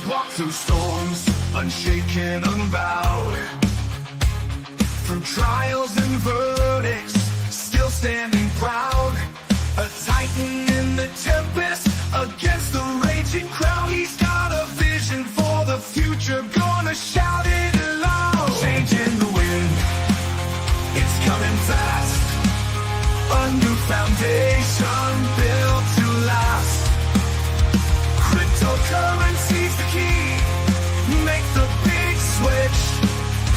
walk through storms, unshaken, unbowed. Through trials and verdicts, still standing proud. A titan in the tempest, against the raging crowd. He's got a vision for the future, gonna shout it loud. Changing the wind, it's coming fast. A new foundation built to last. Cryptocurrency's the key, make the big switch.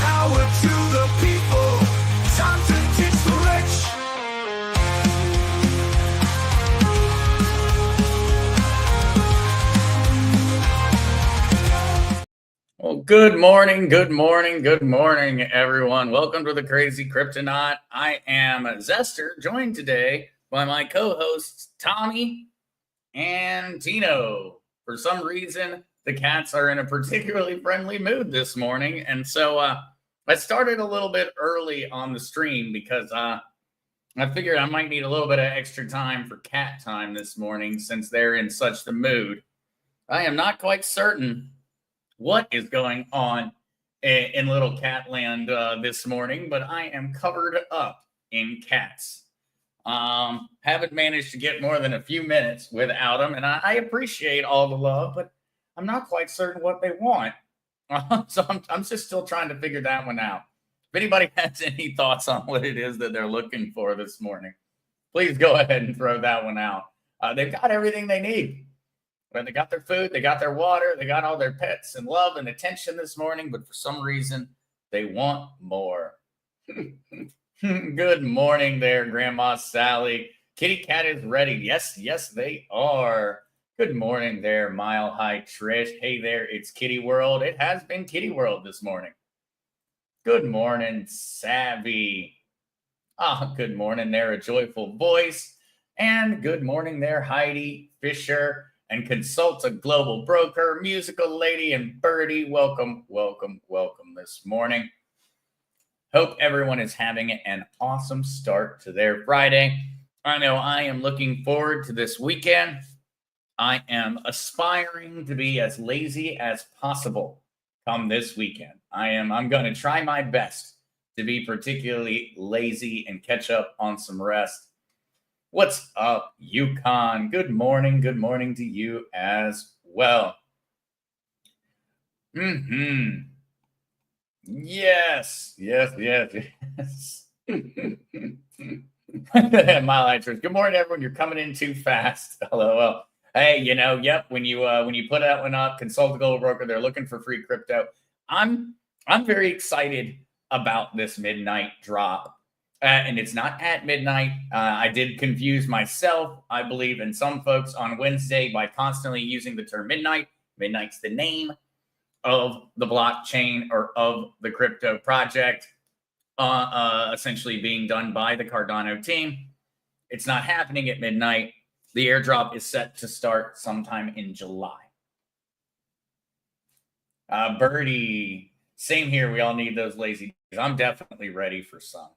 Power to the people, time to teach the rich. Well, good morning, everyone. Welcome to the Crazy Cryptonaut. I am Zester, joined today by my co-hosts Tommy and Tino. For some reason, the cats are in a particularly friendly mood this morning, and so I started a little bit early on the stream because I figured I might need a little bit of extra time for cat time this morning since they're in such the mood. I am not quite certain what is going on in little cat land this morning, but I am covered up in cats. Haven't managed to get more than a few minutes without them, and I appreciate all the love, but I'm not quite certain what they want. So I'm just still trying to figure that one out. If anybody has any thoughts on what it is that they're looking for this morning, please go ahead and throw that one out. They've got everything they need. But they got their food, they got their water, they got all their pets and love and attention this morning, but for some reason, they want more. Good morning there, Grandma Sally. Kitty Cat is ready. Yes, they are. Good morning there, Mile High Trish. Hey there, it's Kitty World. It has been Kitty World this morning. Good morning, Savvy. Good morning there, A Joyful Voice. And good morning there, Heidi Fisher. And Consulta Global Broker, Musical Lady, and Birdie. Welcome this morning. Hope everyone is having an awesome start to their Friday. I know I am looking forward to this weekend. I am aspiring to be as lazy as possible come this weekend. I'm going to try my best to be particularly lazy and catch up on some rest. What's up, Yukon? Good morning to you as well. Yes. My lights. Good morning, everyone. You're coming in too fast. LOL. Hey, when you put that one up, consult the global broker. They're looking for free crypto. I'm very excited about this midnight drop. And it's not at midnight. I did confuse myself, I believe, and some folks on Wednesday by constantly using the term midnight. Midnight's the name of the blockchain or of the crypto project, essentially being done by the Cardano team. It's not happening at midnight. The airdrop is set to start sometime in July. Birdie, same here. We all need those lazy days. I'm definitely ready for some.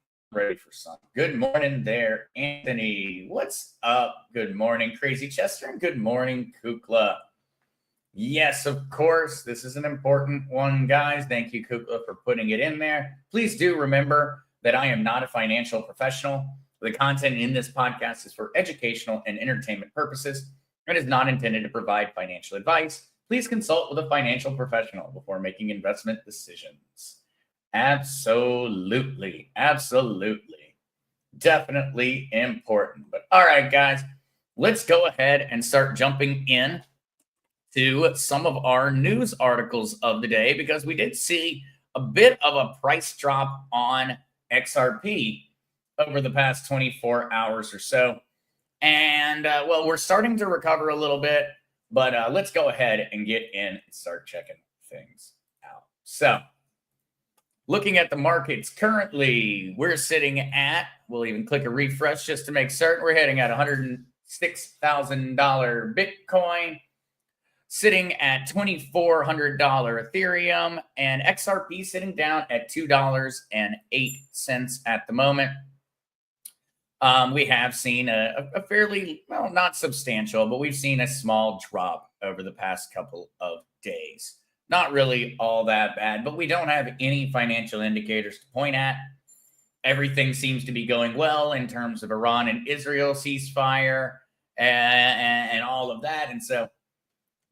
Good morning there, Anthony. What's up? Good morning, Crazy Chester, and good morning, Kukla. Yes, of course. This is an important one, guys. Thank you, Kukla, for putting it in there. Please do remember that I am not a financial professional. The content in this podcast is for educational and entertainment purposes and is not intended to provide financial advice. Please consult with a financial professional before making investment decisions. Absolutely. Definitely important. But all right, guys, let's go ahead and start jumping in to some of our news articles of the day, because we did see a bit of a price drop on XRP over the past 24 hours or so. And, we're starting to recover a little bit, but let's go ahead and get in and start checking things out. So, looking at the markets currently, we're sitting at, we'll even click a refresh just to make certain, we're heading at $106,000 Bitcoin, sitting at $2,400 Ethereum, and XRP sitting down at $2.08 at the moment. We have seen a fairly, well, not substantial, but we've seen a small drop over the past couple of days. Not really all that bad, but we don't have any financial indicators to point at. Everything seems to be going well in terms of Iran and Israel ceasefire and all of that. And so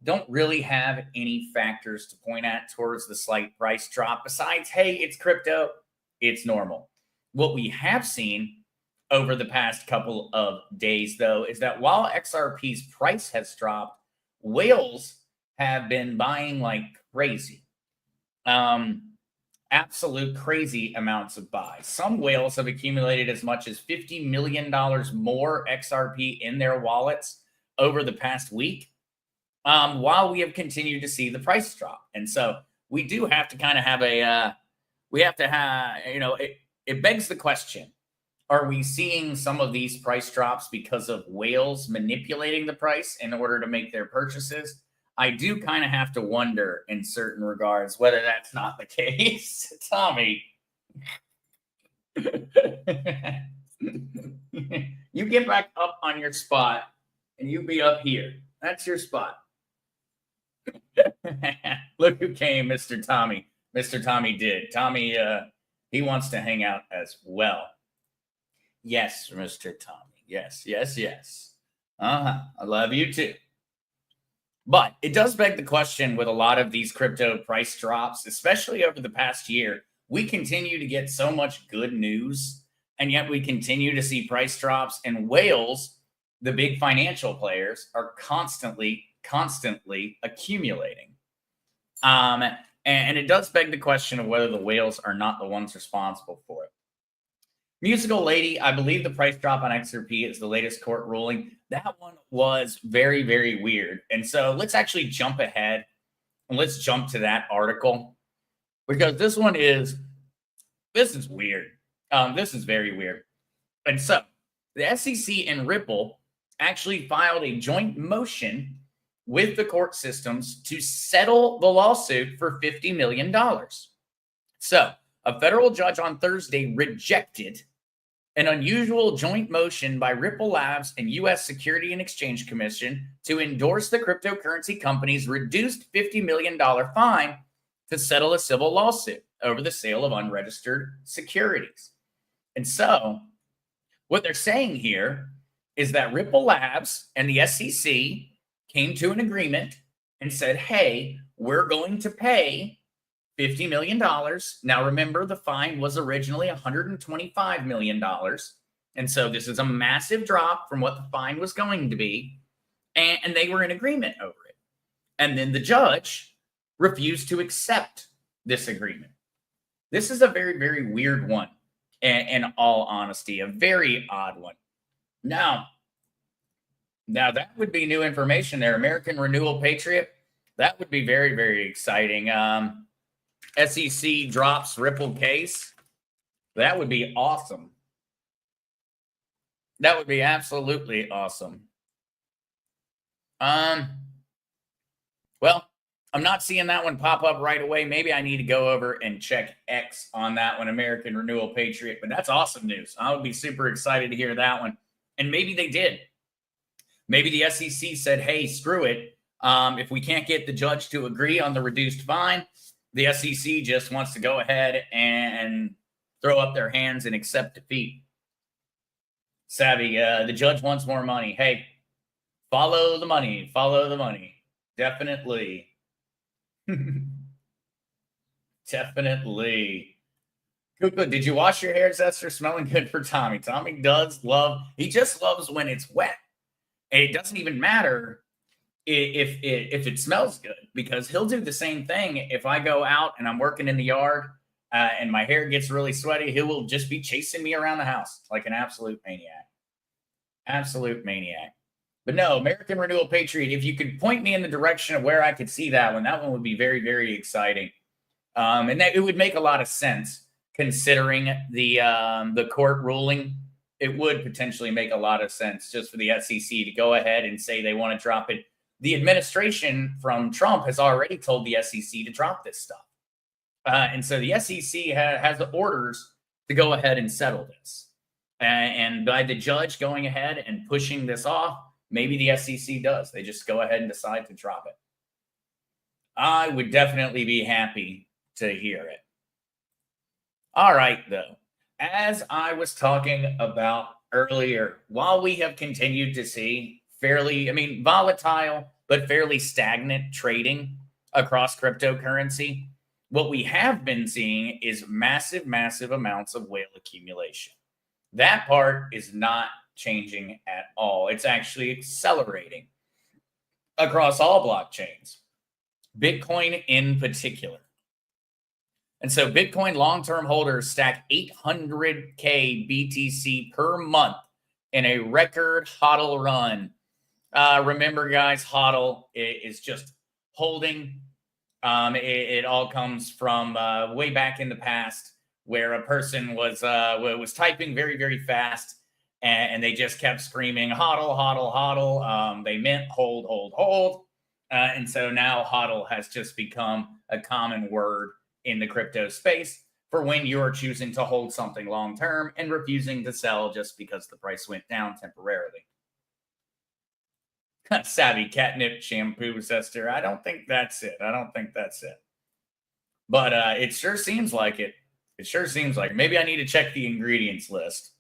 don't really have any factors to point at towards the slight price drop besides, hey, it's crypto, it's normal. What we have seen over the past couple of days, though, is that while XRP's price has dropped, whales have been buying like crazy. Absolute crazy amounts of buys. Some whales have accumulated as much as $50 million more XRP in their wallets over the past week, while we have continued to see the price drop. And so we do have to kind of have it begs the question, are we seeing some of these price drops because of whales manipulating the price in order to make their purchases? I do kind of have to wonder in certain regards whether that's not the case. Tommy, you get back up on your spot and you be up here. That's your spot. Look who came, Mr. Tommy. Mr. Tommy did. Tommy, he wants to hang out as well. Yes, Mr. Tommy. Yes. I love you too. But it does beg the question with a lot of these crypto price drops, especially over the past year. We continue to get so much good news, and yet we continue to see price drops. And whales, the big financial players, are constantly accumulating. And it does beg the question of whether the whales are not the ones responsible for it. Musical Lady, I believe the price drop on XRP is the latest court ruling. That one was very, very weird. And so let's actually jump ahead and let's jump to that article, because this is weird. This is very weird. And so the SEC and Ripple actually filed a joint motion with the court systems to settle the lawsuit for $50 million. So a federal judge on Thursday rejected an unusual joint motion by Ripple Labs and U.S. Security and Exchange Commission to endorse the cryptocurrency company's reduced $50 million fine to settle a civil lawsuit over the sale of unregistered securities. And so what they're saying here is that Ripple Labs and the SEC came to an agreement and said, hey, we're going to pay $50 million. Now, remember, the fine was originally $125 million. And so this is a massive drop from what the fine was going to be. And they were in agreement over it. And then the judge refused to accept this agreement. This is a very, very weird one, in all honesty, a very odd one. Now that would be new information there. American Renewal Patriot, that would be very, very exciting. SEC drops Ripple case. That would be awesome. That would be absolutely awesome. Well, I'm not seeing that one pop up right away. Maybe I need to go over and check X on that one, American Renewal Patriot. But that's awesome news. I would be super excited to hear that one. And maybe they did. Maybe the SEC said, hey, screw it. If we can't get the judge to agree on the reduced fine, the SEC just wants to go ahead and throw up their hands and accept defeat. Savvy, the judge wants more money. Hey, follow the money. Follow the money. Definitely. Definitely. Good. Did you wash your hair, Zester? Smelling good for Tommy. Tommy he just loves when it's wet. And it doesn't even matter if it smells good, because he'll do the same thing. If I go out and I'm working in the yard and my hair gets really sweaty, he will just be chasing me around the house like an absolute maniac. Absolute maniac. But no, American Renewal Patriot, if you could point me in the direction of where I could see that one would be very, very exciting. And that it would make a lot of sense considering the court ruling. It would potentially make a lot of sense just for the SEC to go ahead and say they want to drop it. The administration from Trump has already told the SEC to drop this stuff. And so the SEC has the orders to go ahead and settle this. And by the judge going ahead and pushing this off, maybe the SEC does. They just go ahead and decide to drop it. I would definitely be happy to hear it. All right, though. As I was talking about earlier, while we have continued to see volatile, but fairly stagnant trading across cryptocurrency, what we have been seeing is massive, massive amounts of whale accumulation. That part is not changing at all. It's actually accelerating across all blockchains, Bitcoin in particular. And so Bitcoin long-term holders stack 800K BTC per month in a record HODL run. Remember, guys, HODL is just holding. It all comes from way back in the past, where a person was typing very, very fast, and they just kept screaming HODL, HODL, HODL. They meant hold, hold, hold. And so now HODL has just become a common word in the crypto space for when you're choosing to hold something long term and refusing to sell just because the price went down temporarily. Savvy catnip shampoo zester. I don't think that's it. But it sure seems like it. It sure seems like it. Maybe I need to check the ingredients list.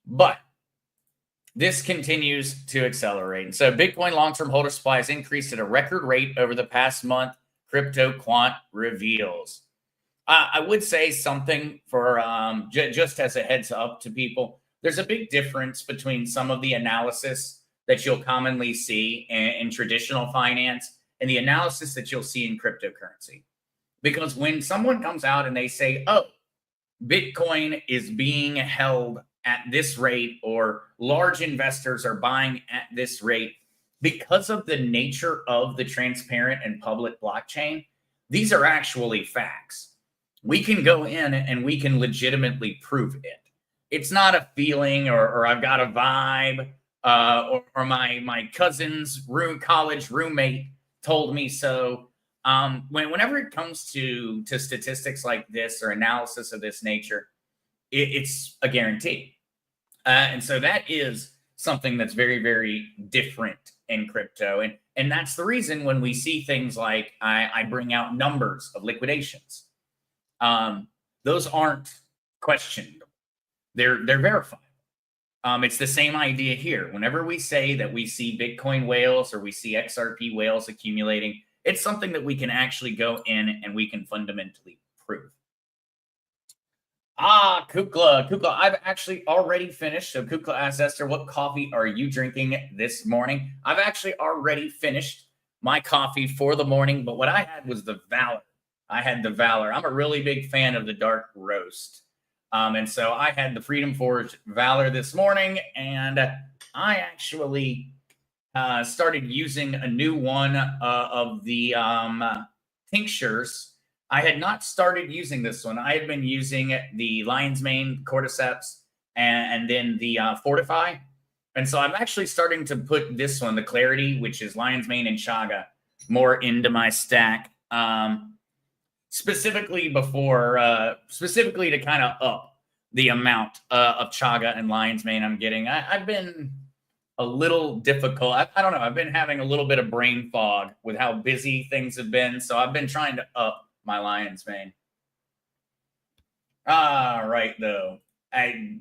But this continues to accelerate. And so Bitcoin long-term holder supply has increased at a record rate over the past month, Crypto Quant reveals. I would say something for just as a heads up to people. There's a big difference between some of the analysis that you'll commonly see in traditional finance and the analysis that you'll see in cryptocurrency. Because when someone comes out and they say, oh, Bitcoin is being held at this rate, or large investors are buying at this rate, because of the nature of the transparent and public blockchain, these are actually facts. We can go in and we can legitimately prove it. It's not a feeling or I've got a vibe or my cousin's college roommate told me so. Whenever it comes to statistics like this or analysis of this nature, it's a guarantee. And so that is something that's very, very different in crypto. And that's the reason when we see things like I bring out numbers of liquidations, those aren't questioned. They're verified. It's the same idea here. Whenever we say that we see Bitcoin whales or we see XRP whales accumulating, it's something that we can actually go in and we can fundamentally prove. Kukla, I've actually already finished. So Kukla asks Esther, what coffee are you drinking this morning? I've actually already finished my coffee for the morning, but what I had was the Valor. I had the Valor. I'm a really big fan of the dark roast. And so I had the Freedom Forge Valor this morning, and I actually started using a new one of the tinctures. I had not started using this one. I had been using the Lion's Mane, Cordyceps, and then the Fortify. And so I'm actually starting to put this one, the Clarity, which is Lion's Mane and Chaga, more into my stack. Specifically to kind of up the amount of Chaga and Lion's Mane I'm getting. I've been a little difficult. I don't know. I've been having a little bit of brain fog with how busy things have been. So I've been trying to up my Lion's Mane. All right, though.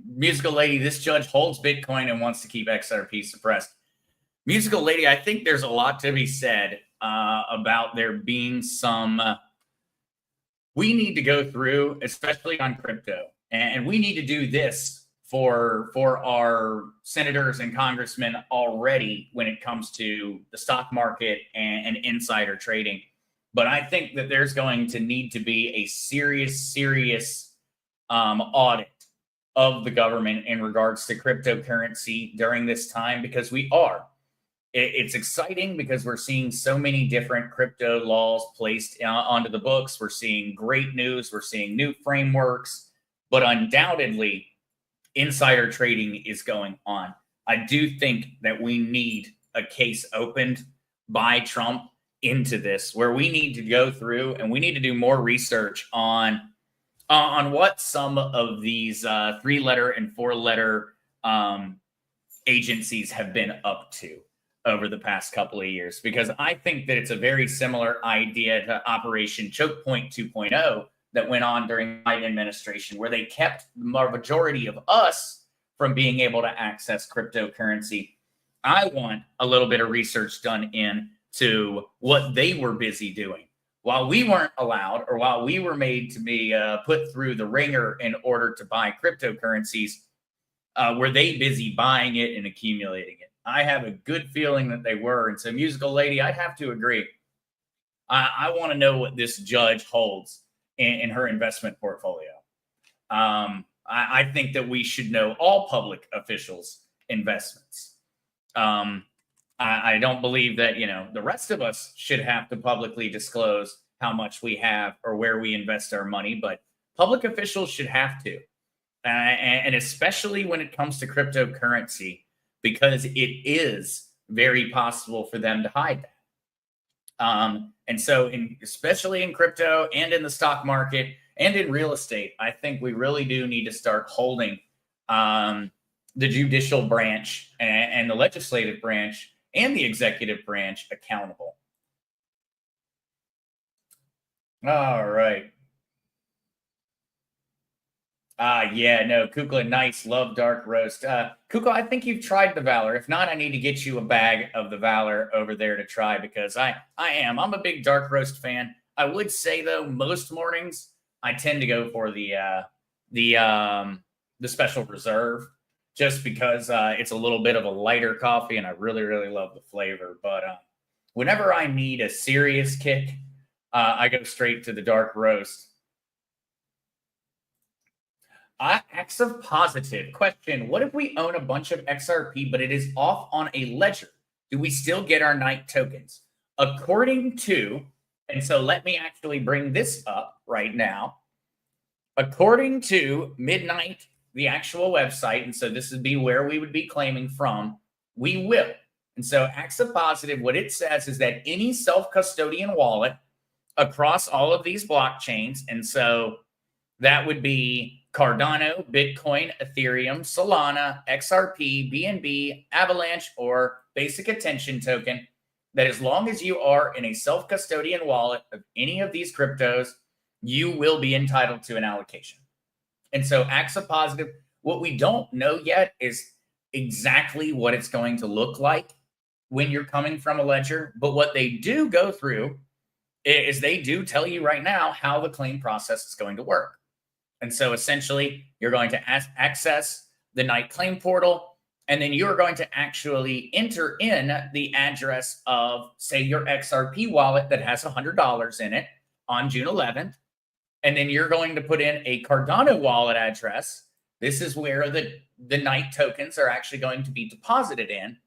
Musical Lady, this judge holds Bitcoin and wants to keep XRP suppressed. Musical Lady, I think there's a lot to be said about there being some... we need to go through, especially on crypto, and we need to do this for our senators and congressmen already when it comes to the stock market and insider trading. But I think that there's going to need to be a serious audit of the government in regards to cryptocurrency during this time, because we are. It's exciting because we're seeing so many different crypto laws placed onto the books. We're seeing great news. We're seeing new frameworks, but undoubtedly insider trading is going on. I do think that we need a case opened by Trump into this, where we need to go through and we need to do more research on what some of these 3-letter and 4-letter agencies have been up to. over the past couple of years, because I think that it's a very similar idea to Operation Choke Point 2.0 that went on during the Biden administration, where they kept the majority of us from being able to access cryptocurrency. I want a little bit of research done into what they were busy doing while we weren't allowed, or while we were made to be put through the ringer in order to buy cryptocurrencies. Were they busy buying it and accumulating it? I have a good feeling that they were. And so, Musical Lady, I'd have to agree. I want to know what this judge holds in her investment portfolio. I think that we should know all public officials' investments. I don't believe that, the rest of us should have to publicly disclose how much we have or where we invest our money, but public officials should have to. And especially when it comes to cryptocurrency, because it is very possible for them to hide that. And so, especially in crypto and in the stock market and in real estate, I think we really do need to start holding the judicial branch and the legislative branch and the executive branch accountable. All right. Yeah, no, Kukla, nice, love dark roast. Kukla, I think you've tried the Valor. If not, I need to get you a bag of the Valor over there to try, because I'm a big dark roast fan. I would say though, most mornings I tend to go for the special reserve, just because it's a little bit of a lighter coffee, and I really, really love the flavor. But whenever I need a serious kick, I go straight to the dark roast. X of positive question. What if we own a bunch of XRP, but it is off on a ledger? Do we still get our night tokens? According to, and so let me actually bring this up right now. According to Midnight, the actual website, and so this would be where we would be claiming from, we will. And so X of positive, what it says is that any self-custodian wallet across all of these blockchains, and so that would be Cardano, Bitcoin, Ethereum, Solana, XRP, BNB, Avalanche, or Basic Attention Token, that as long as you are in a self-custodian wallet of any of these cryptos, you will be entitled to an allocation. And so X of positive, what we don't know yet is exactly what it's going to look like when you're coming from a ledger. But what they do go through is they do tell you right now how the claim process is going to work. And so essentially, you're going to access the Night Claim portal, and then you're going to actually enter in the address of, say, your XRP wallet that has $100 in it on June 11th. And then you're going to put in a Cardano wallet address. This is where the Night tokens are actually going to be deposited in.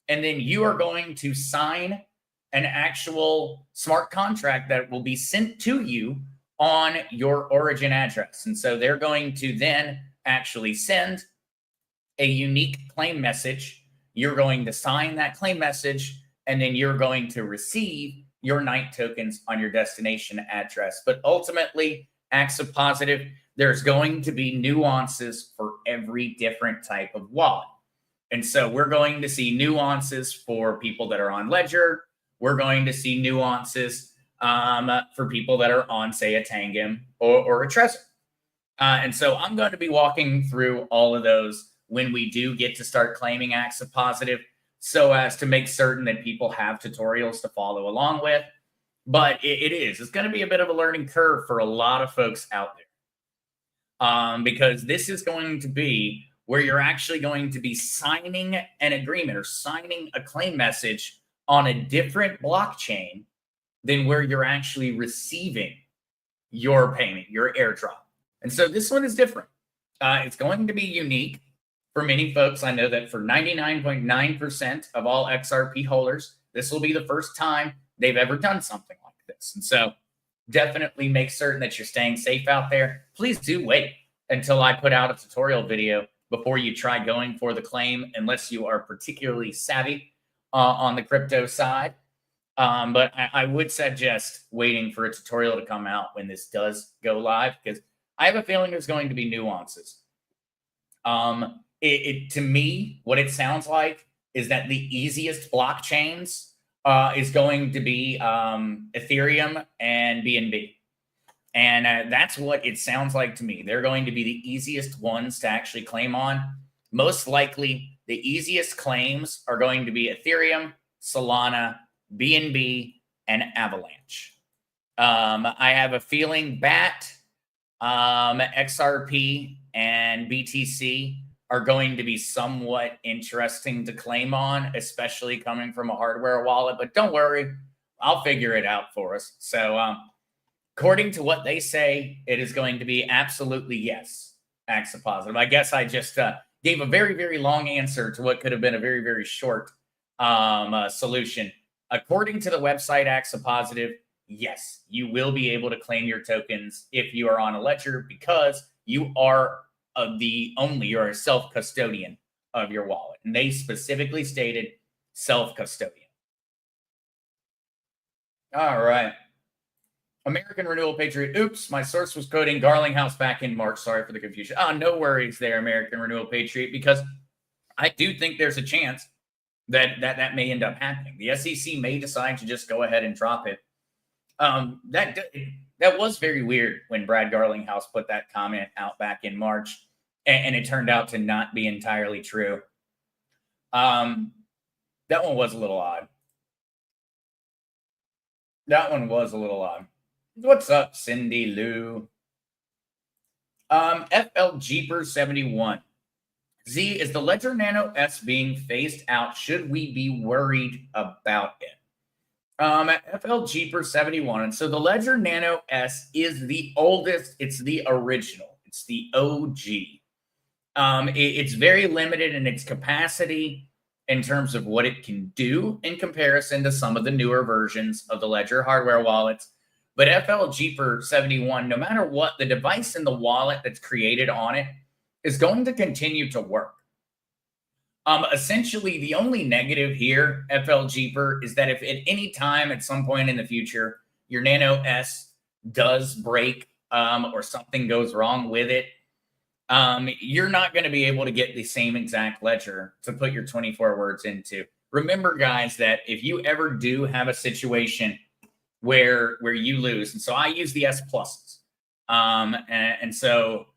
And then you are going to sign an actual smart contract that will be sent to you on your origin address. And so they're going to then actually send a unique claim message. You're going to sign that claim message, and then you're going to receive your Night tokens on your destination address. But ultimately, X of positive, there's going to be nuances for every different type of wallet. And so we're going to see nuances for people that are on Ledger. We're going to see nuances for people that are on, say, a Tangam or a Trezor. And so I'm going to be walking through all of those when we do get to start claiming X of positive, so as to make certain that people have tutorials to follow along with. But it's going to be a bit of a learning curve for a lot of folks out there, because this is going to be where you're actually going to be signing an agreement or signing a claim message on a different blockchain than where you're actually receiving your payment, your airdrop. And so this one is different. It's going to be unique for many folks. I know that for 99.9% of all XRP holders, this will be the first time they've ever done something like this. And so definitely make certain that you're staying safe out there. Please do wait until I put out a tutorial video before you try going for the claim, unless you are particularly savvy on the crypto side. But I would suggest waiting for a tutorial to come out when this does go live, because I have a feeling there's going to be nuances. To me, what it sounds like is that the easiest blockchains is going to be Ethereum and BNB. And that's what it sounds like to me. They're going to be the easiest ones to actually claim on. Most likely, the easiest claims are going to be Ethereum, Solana, BNB, and Avalanche. I have a feeling BAT, XRP, and BTC are going to be somewhat interesting to claim on, especially coming from a hardware wallet. But don't worry, I'll figure it out for us. So according to what they say, it is going to be absolutely yes, AXA positive. I guess I just gave a very, very long answer to what could have been a very, very short solution. According to the website AXA positive, yes, you will be able to claim your tokens if you are on a ledger because you are you're a self-custodian of your wallet. And they specifically stated self-custodian. All right. American Renewal Patriot. Oops, my source was quoting Garlinghouse back in March. Sorry for the confusion. No worries there, American Renewal Patriot, because I do think there's a chance that may end up happening. The SEC may decide to just go ahead and drop it. That was very weird when Brad Garlinghouse put that comment out back in March, and it turned out to not be entirely true. That one was a little odd. What's up, Cindy Lou? FL Jeeper 71. Z, is the Ledger Nano S being phased out? Should we be worried about it? FL Jeeper 71. And so the Ledger Nano S is the oldest. It's the original. It's the OG. It's very limited in its capacity in terms of what it can do in comparison to some of the newer versions of the Ledger hardware wallets. But FL Jeeper 71, no matter what, the device in the wallet that's created on it is going to continue to work. Essentially, the only negative here, FL Jeeper, is that if at any time at some point in the future your Nano S does break or something goes wrong with it, you're not going to be able to get the same exact ledger to put your 24 words into. Remember, guys, that if you ever do have a situation where you lose, and so I use the S pluses, and so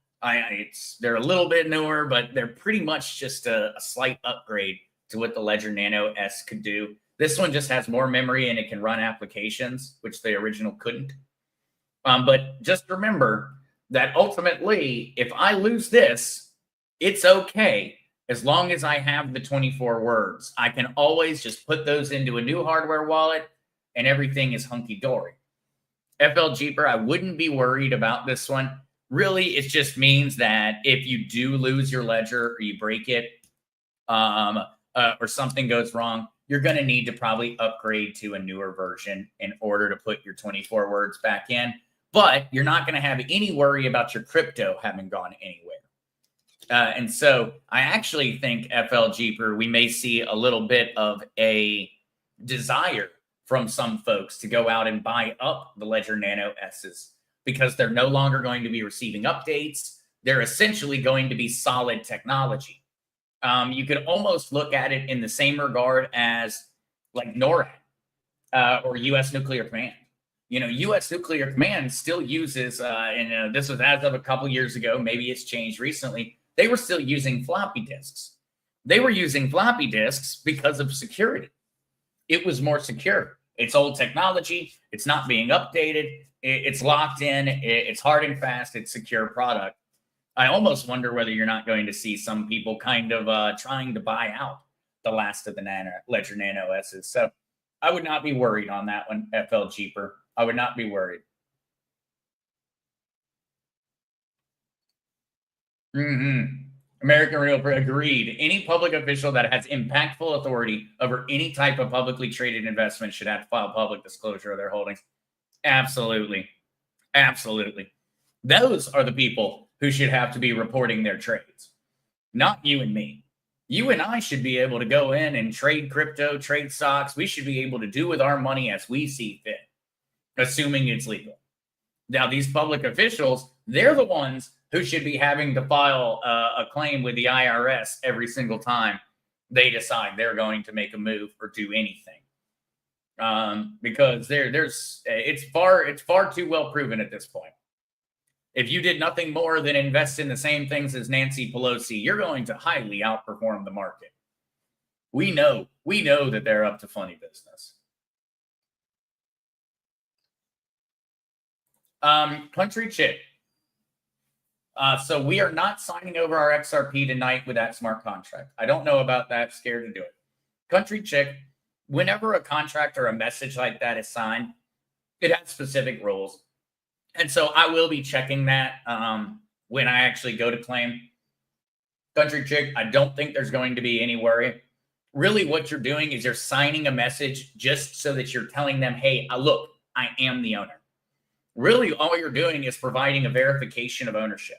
they're a little bit newer, but they're pretty much just a slight upgrade to what the Ledger Nano S could do. This one just has more memory and it can run applications, which the original couldn't. But just remember that ultimately, if I lose this, it's okay. As long as I have the 24 words, I can always just put those into a new hardware wallet and everything is hunky-dory. FL Jeeper, I wouldn't be worried about this one. Really, it just means that if you do lose your ledger or you break it or something goes wrong, you're going to need to probably upgrade to a newer version in order to put your 24 words back in. But you're not going to have any worry about your crypto having gone anywhere. And so I actually think FL Jeeper, we may see a little bit of a desire from some folks to go out and buy up the Ledger Nano S's because they're no longer going to be receiving updates. They're essentially going to be solid technology. You could almost look at it in the same regard as like NORAD or U.S. Nuclear Command. You know, U.S. Nuclear Command still uses, and this was as of a couple years ago, maybe it's changed recently, they were still using floppy disks. They were using floppy disks because of security. It was more secure. It's old technology. It's not being updated. It's locked in. It's hard and fast. It's secure product. I almost wonder whether you're not going to see some people kind of trying to buy out the last of the Ledger Nano S's. So I would not be worried on that one, FL Jeeper. I would not be worried. American Real agreed. Any public official that has impactful authority over any type of publicly traded investment should have to file public disclosure of their holdings. Absolutely. Absolutely. Those are the people who should have to be reporting their trades, not you and me. You and I should be able to go in and trade crypto, trade stocks. We should be able to do with our money as we see fit, assuming it's legal. Now, these public officials, they're the ones who should be having to file a claim with the IRS every single time they decide they're going to make a move or do anything. Because it's far too well proven at this point. If you did nothing more than invest in the same things as Nancy Pelosi, you're going to highly outperform the market. We know that they're up to funny business. Country Chick. So we are not signing over our XRP tonight with that smart contract. I don't know about that. Scared to do it. Country Chick, whenever a contract or a message like that is signed, it has specific rules. And so I will be checking that when I actually go to claim. Country Chick, I don't think there's going to be any worry. Really what you're doing is you're signing a message just so that you're telling them, hey, look, I am the owner. Really all you're doing is providing a verification of ownership.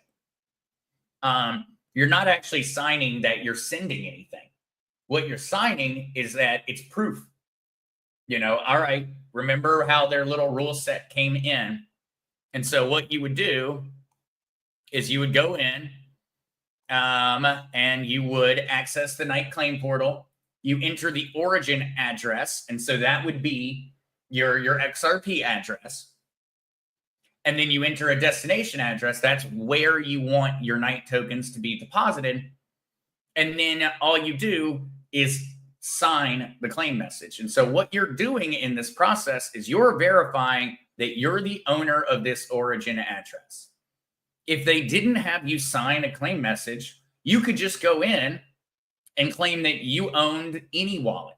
You're not actually signing that you're sending anything. What you're signing is that it's proof. All right, remember how their little rule set came in. And so what you would do is you would go in and you would access the night claim portal. You enter the origin address. And so that would be your XRP address. And then you enter a destination address. That's where you want your night tokens to be deposited. And then all you do is sign the claim message. And so what you're doing in this process is you're verifying that you're the owner of this origin address. If they didn't have you sign a claim message, you could just go in and claim that you owned any wallet.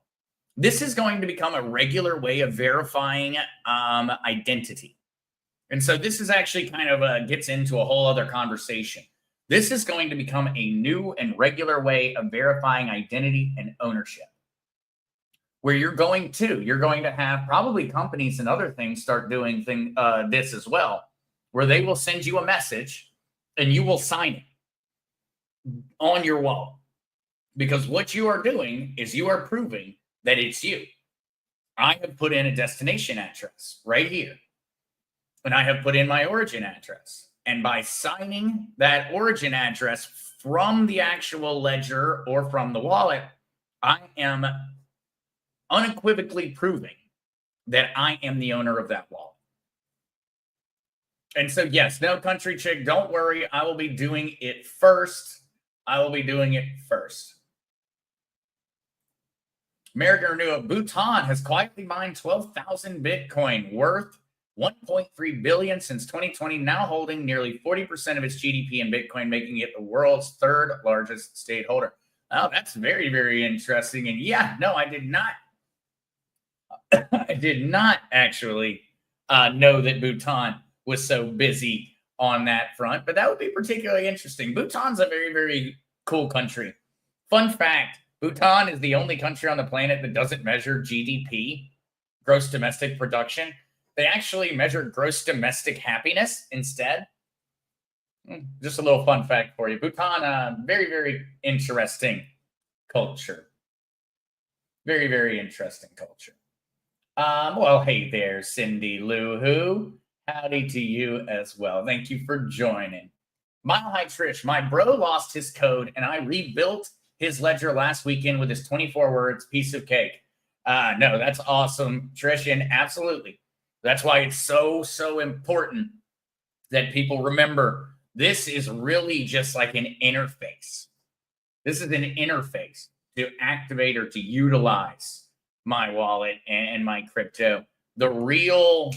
This is going to become a regular way of verifying identity. And so this is actually kind of gets into a whole other conversation. This is going to become a new and regular way of verifying identity and ownership. Where you're going to have probably companies and other things start doing this as well, where they will send you a message and you will sign it on your wallet. Because what you are doing is you are proving that it's you. I have put in a destination address right here. And I have put in my origin address. And by signing that origin address from the actual ledger or from the wallet, I am unequivocally proving that I am the owner of that wallet. And so, yes, no, Country Chick, don't worry. I will be doing it first. American Renewal, Bhutan has quietly mined 12,000 Bitcoin, worth $1.3 billion since 2020, now holding nearly 40% of its GDP in Bitcoin, making it the world's third largest state holder. Oh, that's very, very interesting. And yeah, no, I did not actually know that Bhutan was so busy on that front, but that would be particularly interesting. Bhutan's a very, very cool country. Fun fact, Bhutan is the only country on the planet that doesn't measure GDP, gross domestic production. They actually measure gross domestic happiness instead. Just a little fun fact for you. Bhutan, very, very interesting culture. Very, very interesting culture. Well, hey there, Cindy Lou Who. Howdy to you as well. Thank you for joining. Mile High Trish, my bro lost his code and I rebuilt his ledger last weekend with his 24 words piece of cake. No, that's awesome, Trish, and absolutely. That's why it's so, so important that people remember this is really just like an interface. This is an interface to activate or to utilize my wallet and my crypto. The real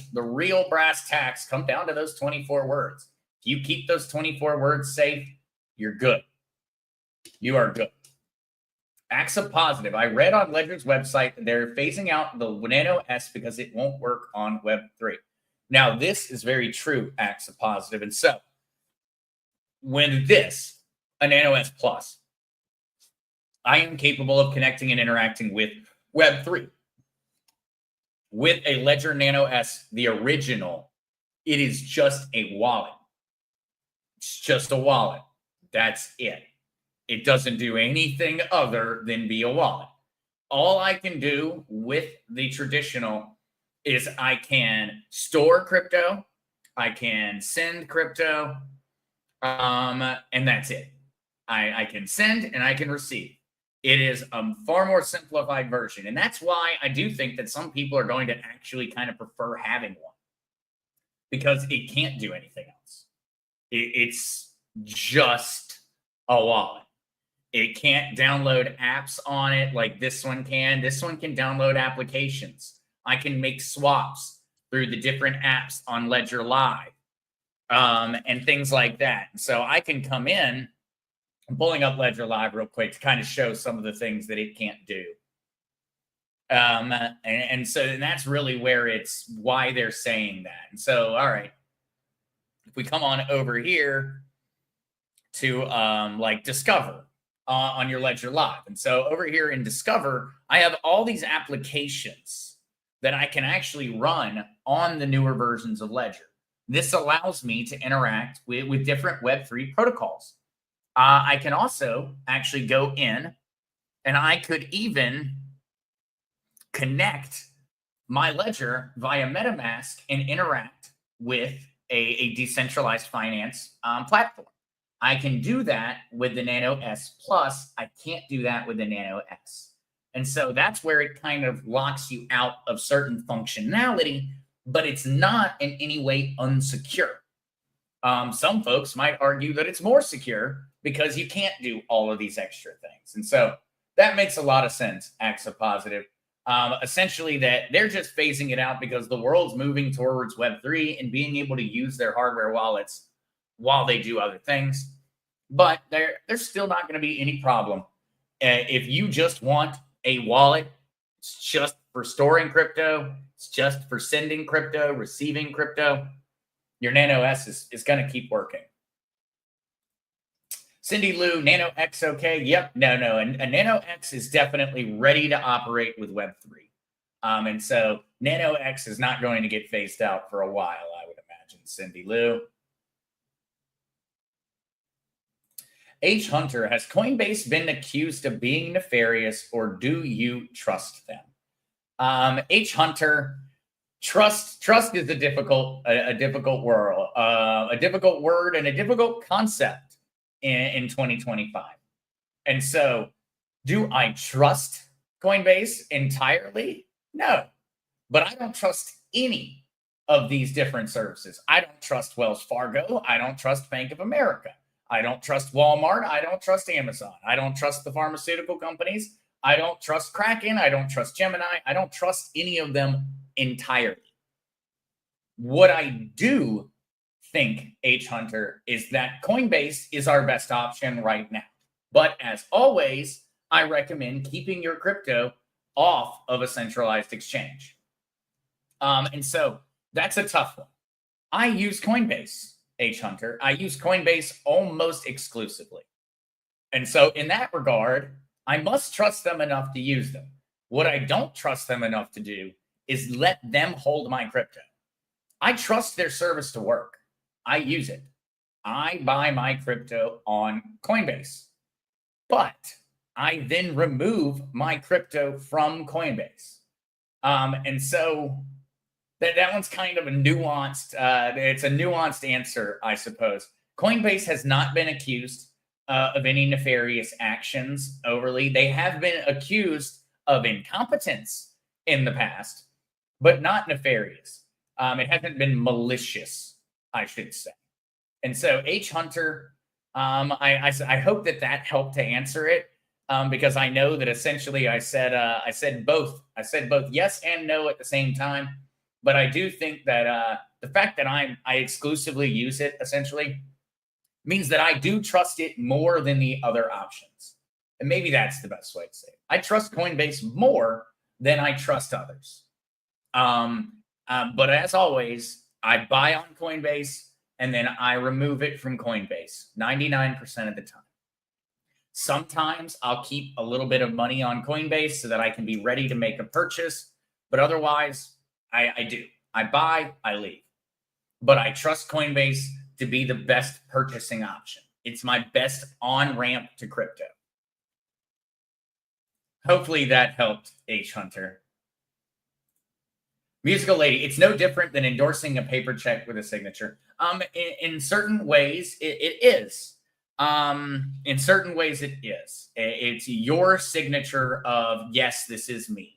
brass tacks come down to those 24 words. If you keep those 24 words safe, you're good. You are good. AXA Positive. I read on Ledger's website that they're phasing out the Nano S because it won't work on Web3. Now, this is very true, AXA Positive. And so, when a Nano S Plus, I am capable of connecting and interacting with Web3. With a Ledger Nano S, the original, it is just a wallet. It's just a wallet. That's it. It doesn't do anything other than be a wallet. All I can do with the traditional is I can store crypto, I can send crypto, and that's it. I can send and I can receive. It is a far more simplified version. And that's why I do think that some people are going to actually kind of prefer having one, because it can't do anything else. It's just a wallet. It can't download apps on it like this one can. This one can download applications. I can make swaps through the different apps on Ledger Live, and things like that. So I can come in. I'm pulling up Ledger Live real quick to kind of show some of the things that it can't do. And that's really where it's why they're saying that. And so, all right, if we come on over here to like Discover on your Ledger Live. And so over here in Discover, I have all these applications that I can actually run on the newer versions of Ledger. This allows me to interact with different Web3 protocols. I can also actually go in and I could even connect my Ledger via MetaMask and interact with a decentralized finance platform. I can do that with the Nano S Plus. I can't do that with the Nano S. And so that's where it kind of locks you out of certain functionality, but it's not in any way unsecure. Some folks might argue that it's more secure because you can't do all of these extra things. And so that makes a lot of sense, AXA Positive. Essentially that they're just phasing it out because the world's moving towards Web3 and being able to use their hardware wallets while they do other things. But there's still not going to be any problem. If you just want a wallet, it's just for storing crypto, it's just for sending crypto, receiving crypto, your Nano S is going to keep working. Cindy Lou, Nano X okay? Yep, no. And a Nano X is definitely ready to operate with Web3. And so Nano X is not going to get phased out for a while, I would imagine, Cindy Lou. H. Hunter, has Coinbase been accused of being nefarious, or do you trust them? H. Hunter, trust is a difficult world, a difficult word and a difficult concept in 2025. And so, do I trust Coinbase entirely? No, but I don't trust any of these different services. I don't trust Wells Fargo. I don't trust Bank of America. I don't trust Walmart. I don't trust Amazon. I don't trust the pharmaceutical companies. I don't trust Kraken. I don't trust Gemini. I don't trust any of them entirely. What I do think, H. Hunter, is that Coinbase is our best option right now. But as always, I recommend keeping your crypto off of a centralized exchange. And so that's a tough one. I use Coinbase, H. Hunter. I use Coinbase almost exclusively. And so in that regard, I must trust them enough to use them. What I don't trust them enough to do is let them hold my crypto. I trust their service to work. I use it. I buy my crypto on Coinbase, but I then remove my crypto from Coinbase. And so that one's kind of a nuanced, it's a nuanced answer, I suppose. Coinbase has not been accused of any nefarious actions overly. They have been accused of incompetence in the past, but not nefarious. It hasn't been malicious, I should say. And so H. Hunter, I hope that helped to answer it, because I know that essentially I said both yes and no at the same time. But I do think that the fact that I exclusively use it essentially means that I do trust it more than the other options. And maybe that's the best way to say it. I trust Coinbase more than I trust others. But as always, I buy on Coinbase and then I remove it from Coinbase 99% of the time. Sometimes I'll keep a little bit of money on Coinbase so that I can be ready to make a purchase. But otherwise, I do. I buy, I leave. But I trust Coinbase to be the best purchasing option. It's my best on-ramp to crypto. Hopefully that helped, H. Hunter. Musical Lady, it's no different than endorsing a paper check with a signature. In certain ways, it is. In certain ways, it is. It's your signature of, yes, this is me.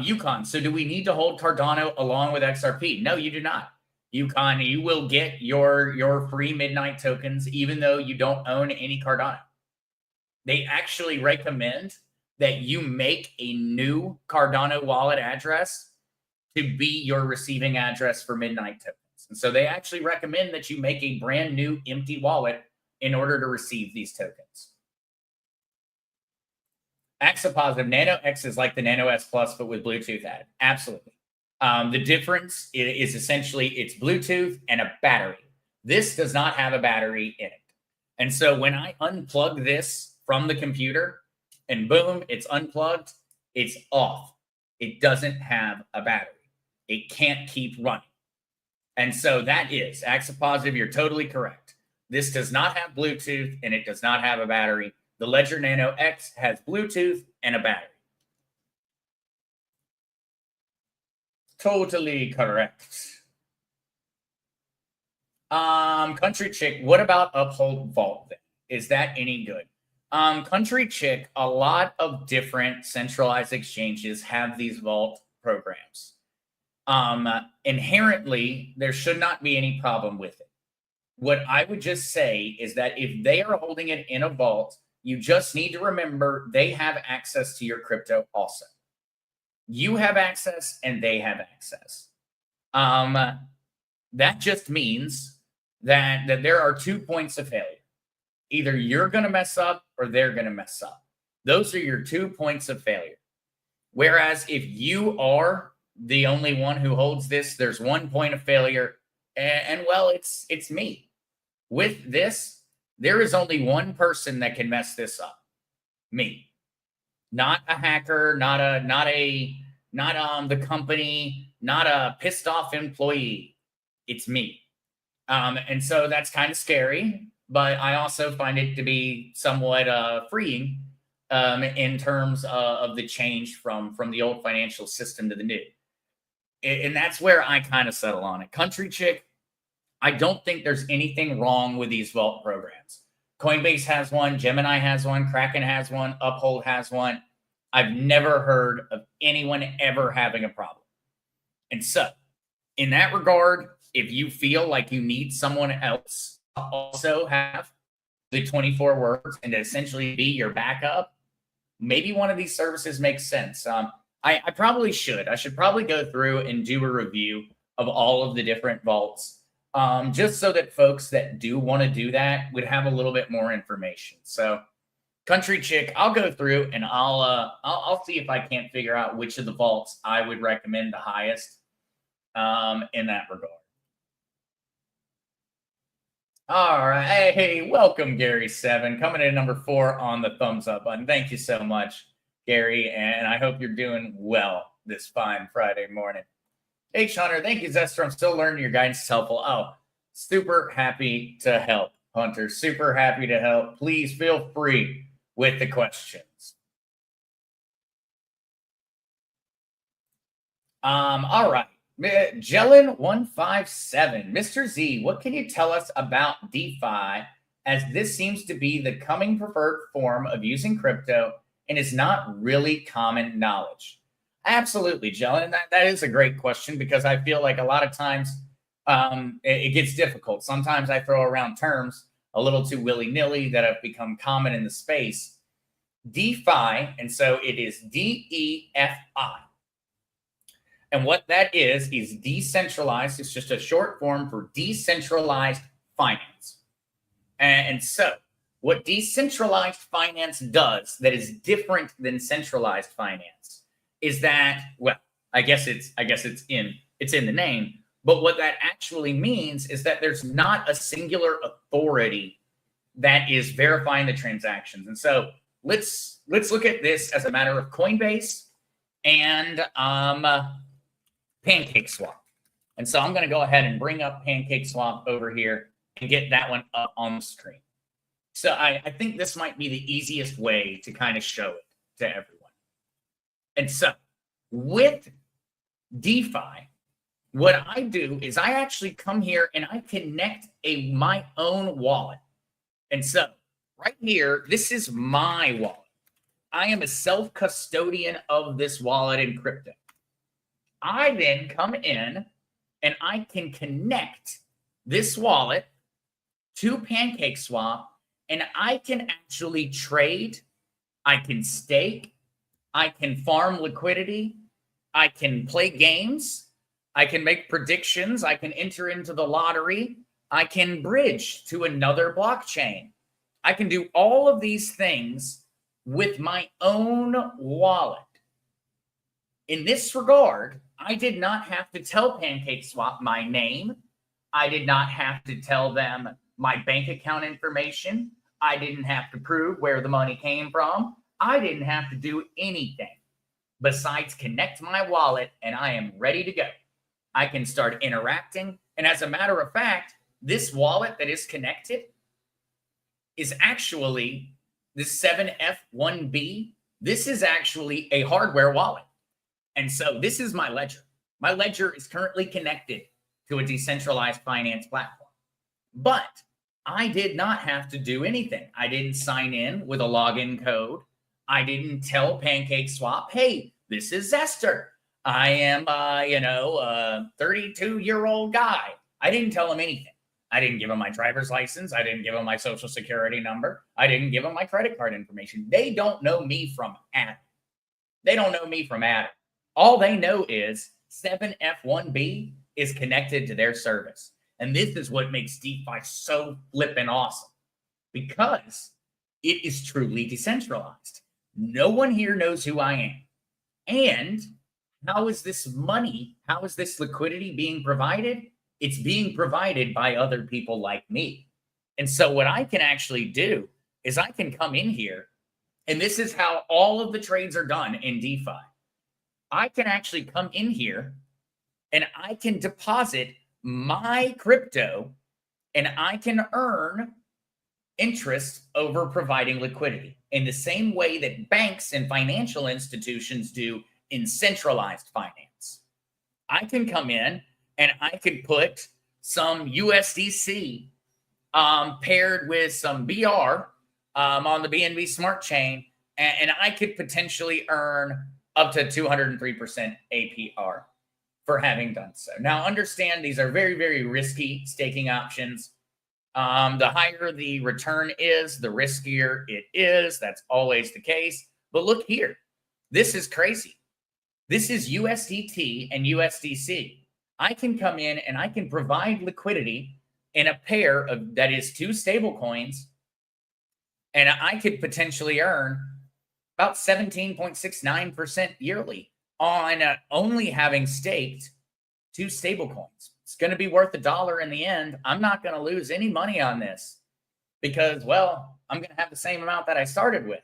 Yukon. So do we need to hold Cardano along with XRP? No, you do not. Yukon, you will get your free midnight tokens, even though you don't own any Cardano. They actually recommend that you make a new Cardano wallet address to be your receiving address for midnight tokens. And so they actually recommend that you make a brand new empty wallet in order to receive these tokens. AXA positive, Nano X is like the Nano S Plus, but with Bluetooth added. Absolutely. The difference is essentially it's Bluetooth and a battery. This does not have a battery in it. And so when I unplug this from the computer and boom, it's unplugged, it's off. It doesn't have a battery. It can't keep running. And so that is AXA positive. You're totally correct. This does not have Bluetooth and it does not have a battery. The Ledger Nano X has Bluetooth and a battery. Totally correct. Country Chick, what about Uphold Vault then? Is that any good? Country Chick, a lot of different centralized exchanges have these vault programs. Inherently, there should not be any problem with it. What I would just say is that if they are holding it in a vault, you just need to remember they have access to your crypto also. You have access and they have access. That just means that there are 2 points of failure. Either you're going to mess up or they're going to mess up. Those are your 2 points of failure. Whereas if you are the only one who holds this, there's 1 point of failure. And well, it's me. With this, there is only one person that can mess this up. Me. Not a hacker, not the company, not a pissed off employee. It's me. And so that's kind of scary, but I also find it to be somewhat freeing in terms of the change from the old financial system to the new. And that's where I kind of settle on it. Country Chick, I don't think there's anything wrong with these vault programs. Coinbase has one, Gemini has one, Kraken has one, Uphold has one. I've never heard of anyone ever having a problem. And so, in that regard, if you feel like you need someone else to also have the 24 words and to essentially be your backup, maybe one of these services makes sense. I probably should. I should probably go through and do a review of all of the different vaults. Just so that folks that do want to do that would have a little bit more information. So, Country Chick, I'll go through and I'll see if I can't figure out which of the vaults I would recommend the highest in that regard. All right, hey, welcome Gary7, coming in number 4 on the thumbs up button. Thank you so much, Gary, and I hope you're doing well this fine Friday morning. H Hunter, thank you, Zester. I'm still learning. Your guidance is helpful. Oh, super happy to help, Hunter. Super happy to help. Please feel free with the questions. All right. Jellin157. Mr. Z, what can you tell us about DeFi, as this seems to be the coming preferred form of using crypto and is not really common knowledge? Absolutely, Jellin. That is a great question, because I feel like a lot of times it gets difficult. Sometimes I throw around terms a little too willy-nilly that have become common in the space. DeFi, and so it is DEFI. And what that is decentralized. It's just a short form for decentralized finance. And so what decentralized finance does that is different than centralized finance is that, well, I guess it's in the name, but what that actually means is that there's not a singular authority that is verifying the transactions. And so let's look at this as a matter of Coinbase and PancakeSwap. And so I'm going to go ahead and bring up PancakeSwap over here and get that one up on the screen. So I think this might be the easiest way to kind of show it to everyone. And so with DeFi, what I do is I actually come here and I connect my own wallet. And so right here, this is my wallet. I am a self-custodian of this wallet in crypto. I then come in and I can connect this wallet to PancakeSwap, and I can actually trade, I can stake, I can farm liquidity, I can play games, I can make predictions, I can enter into the lottery, I can bridge to another blockchain. I can do all of these things with my own wallet. In this regard, I did not have to tell PancakeSwap my name. I did not have to tell them my bank account information. I didn't have to prove where the money came from. I didn't have to do anything besides connect my wallet, and I am ready to go. I can start interacting. And as a matter of fact, this wallet that is connected is actually the 7F1B. This is actually a hardware wallet. And so this is my ledger. My ledger is currently connected to a decentralized finance platform. But I did not have to do anything. I didn't sign in with a login code. I didn't tell PancakeSwap, hey, this is Zester. I am, a 32-year-old guy. I didn't tell him anything. I didn't give him my driver's license. I didn't give him my social security number. I didn't give him my credit card information. They don't know me from Adam. They don't know me from Adam. All they know is 7F1B is connected to their service. And this is what makes DeFi so flippin' awesome, because it is truly decentralized. No one here knows who I am. And how is this money, how is this liquidity being provided? It's being provided by other people like me. And so what I can actually do is I can come in here, and this is how all of the trades are done in DeFi. I can actually come in here and I can deposit my crypto, and I can earn interest over providing liquidity in the same way that banks and financial institutions do in centralized finance. I can come in and I could put some USDC paired with some BR on the BNB Smart Chain, and I could potentially earn up to 203% APR for having done so. Now, understand these are very, very risky staking options. The higher the return is, the riskier it is. That's always the case. But look here. This is crazy. This is USDT and USDC. I can come in and I can provide liquidity in a pair of, that is, two stable coins, and I could potentially earn about 17.69% yearly on only having staked two stable coins. It's going to be worth $1 in the end. I'm not going to lose any money on this because, well, I'm going to have the same amount that I started with.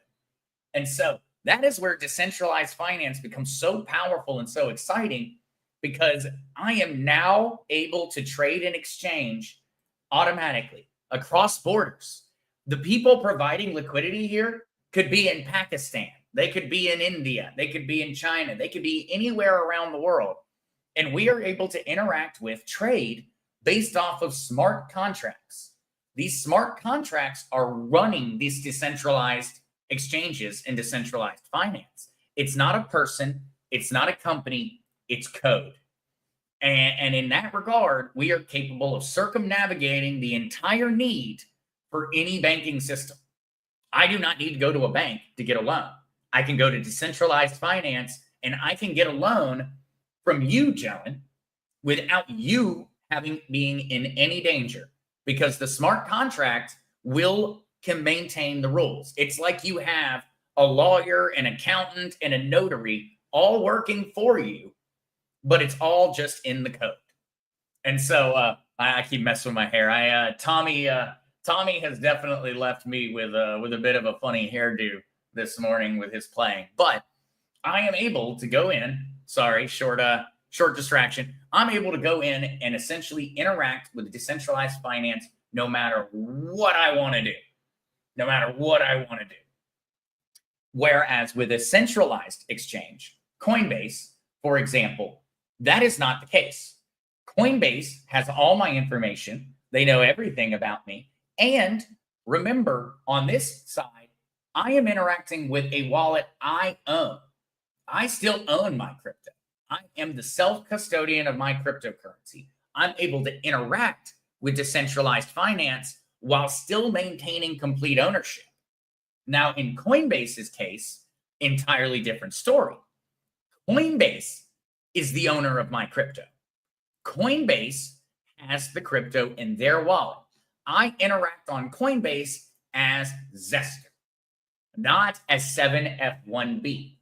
And so that is where decentralized finance becomes so powerful and so exciting, because I am now able to trade and exchange automatically across borders. The people providing liquidity here could be in Pakistan. They could be in India. They could be in China. They could be anywhere around the world. And we are able to interact with, trade based off of smart contracts. These smart contracts are running these decentralized exchanges in decentralized finance. It's not a person. It's not a company. It's code. And in that regard, we are capable of circumnavigating the entire need for any banking system. I do not need to go to a bank to get a loan. I can go to decentralized finance and I can get a loan from you, gentlemen, without you being in any danger, because the smart contract can maintain the rules. It's like you have a lawyer, an accountant, and a notary all working for you, but it's all just in the code. And so I keep messing with my hair. Tommy has definitely left me with a bit of a funny hairdo this morning with his playing, but I am able to go in. Sorry, short distraction. I'm able to go in and essentially interact with decentralized finance no matter what I want to do. No matter what I want to do. Whereas with a centralized exchange, Coinbase, for example, that is not the case. Coinbase has all my information. They know everything about me. And remember, on this side, I am interacting with a wallet I own. I still own my crypto. I am the self-custodian of my cryptocurrency. I'm able to interact with decentralized finance while still maintaining complete ownership. Now, in Coinbase's case, entirely different story. Coinbase is the owner of my crypto. Coinbase has the crypto in their wallet. I interact on Coinbase as Zester, not as 7F1B.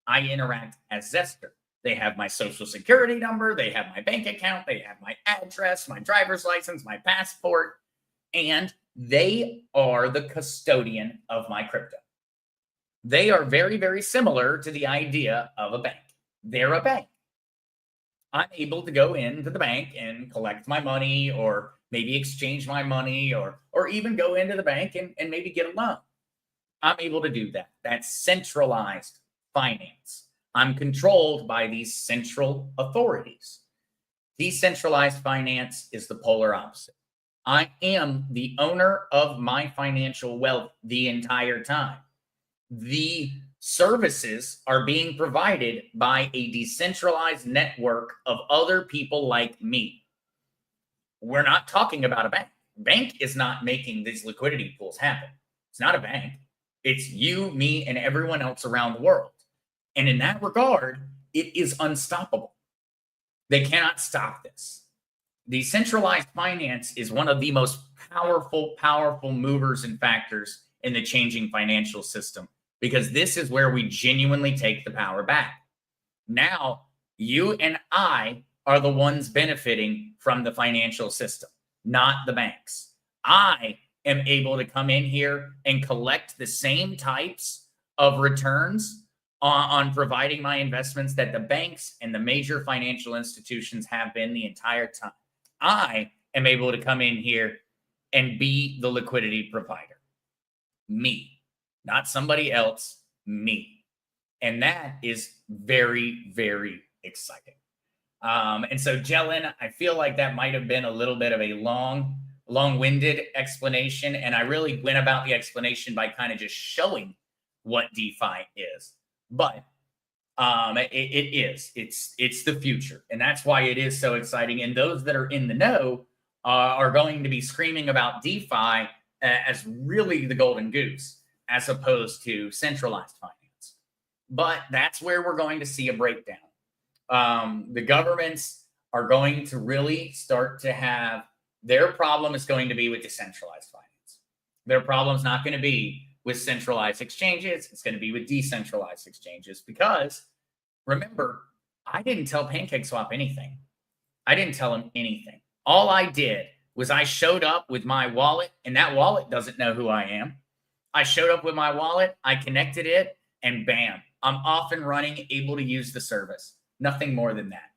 I interact as Zester. They have my social security number, they have my bank account, they have my address, my driver's license, my passport, and they are the custodian of my crypto. They are very, very similar to the idea of a bank. They're a bank. I'm able to go into the bank and collect my money, or maybe exchange my money, or even go into the bank and maybe get a loan. I'm able to do that. That's centralized finance. I'm controlled by these central authorities. Decentralized finance is the polar opposite. I am the owner of my financial wealth the entire time. The services are being provided by a decentralized network of other people like me. We're not talking about a bank. Bank is not making these liquidity pools happen. It's not a bank. It's you, me, and everyone else around the world. And in that regard, it is unstoppable. They cannot stop this. Decentralized finance is one of the most powerful movers and factors in the changing financial system, because this is where we genuinely take the power back. Now, you and I are the ones benefiting from the financial system, not the banks. I am able to come in here and collect the same types of returns on providing my investments that the banks and the major financial institutions have been the entire time. I am able to come in here and be the liquidity provider. Me, not somebody else, me. And that is very, very exciting. And so, Jelen, I feel like that might have been a little bit of a long-winded explanation. And I really went about the explanation by kind of just showing what DeFi is. But it's the future. And that's why it is so exciting. And those that are in the know are going to be screaming about DeFi as really the golden goose, as opposed to centralized finance. But that's where we're going to see a breakdown. The governments are going to really start to have, their problem is going to be with decentralized finance. Their problem is not going to be with centralized exchanges. It's going to be with decentralized exchanges, because remember, I didn't tell PancakeSwap anything. I didn't tell him anything. All I did was I showed up with my wallet, and that wallet doesn't know who I am. I showed up with my wallet, I connected it, and bam, I'm off and running, able to use the service. Nothing more than that.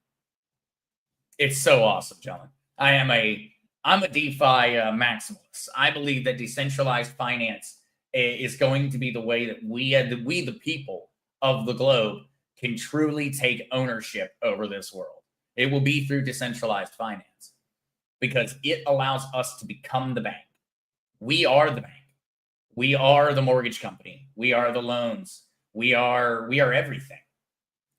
It's so awesome, John. I'm a DeFi maximalist. I believe that decentralized finance is going to be the way that we, the people of the globe, can truly take ownership over this world. It will be through decentralized finance, because it allows us to become the bank. We are the bank. We are the mortgage company. We are the loans. We are everything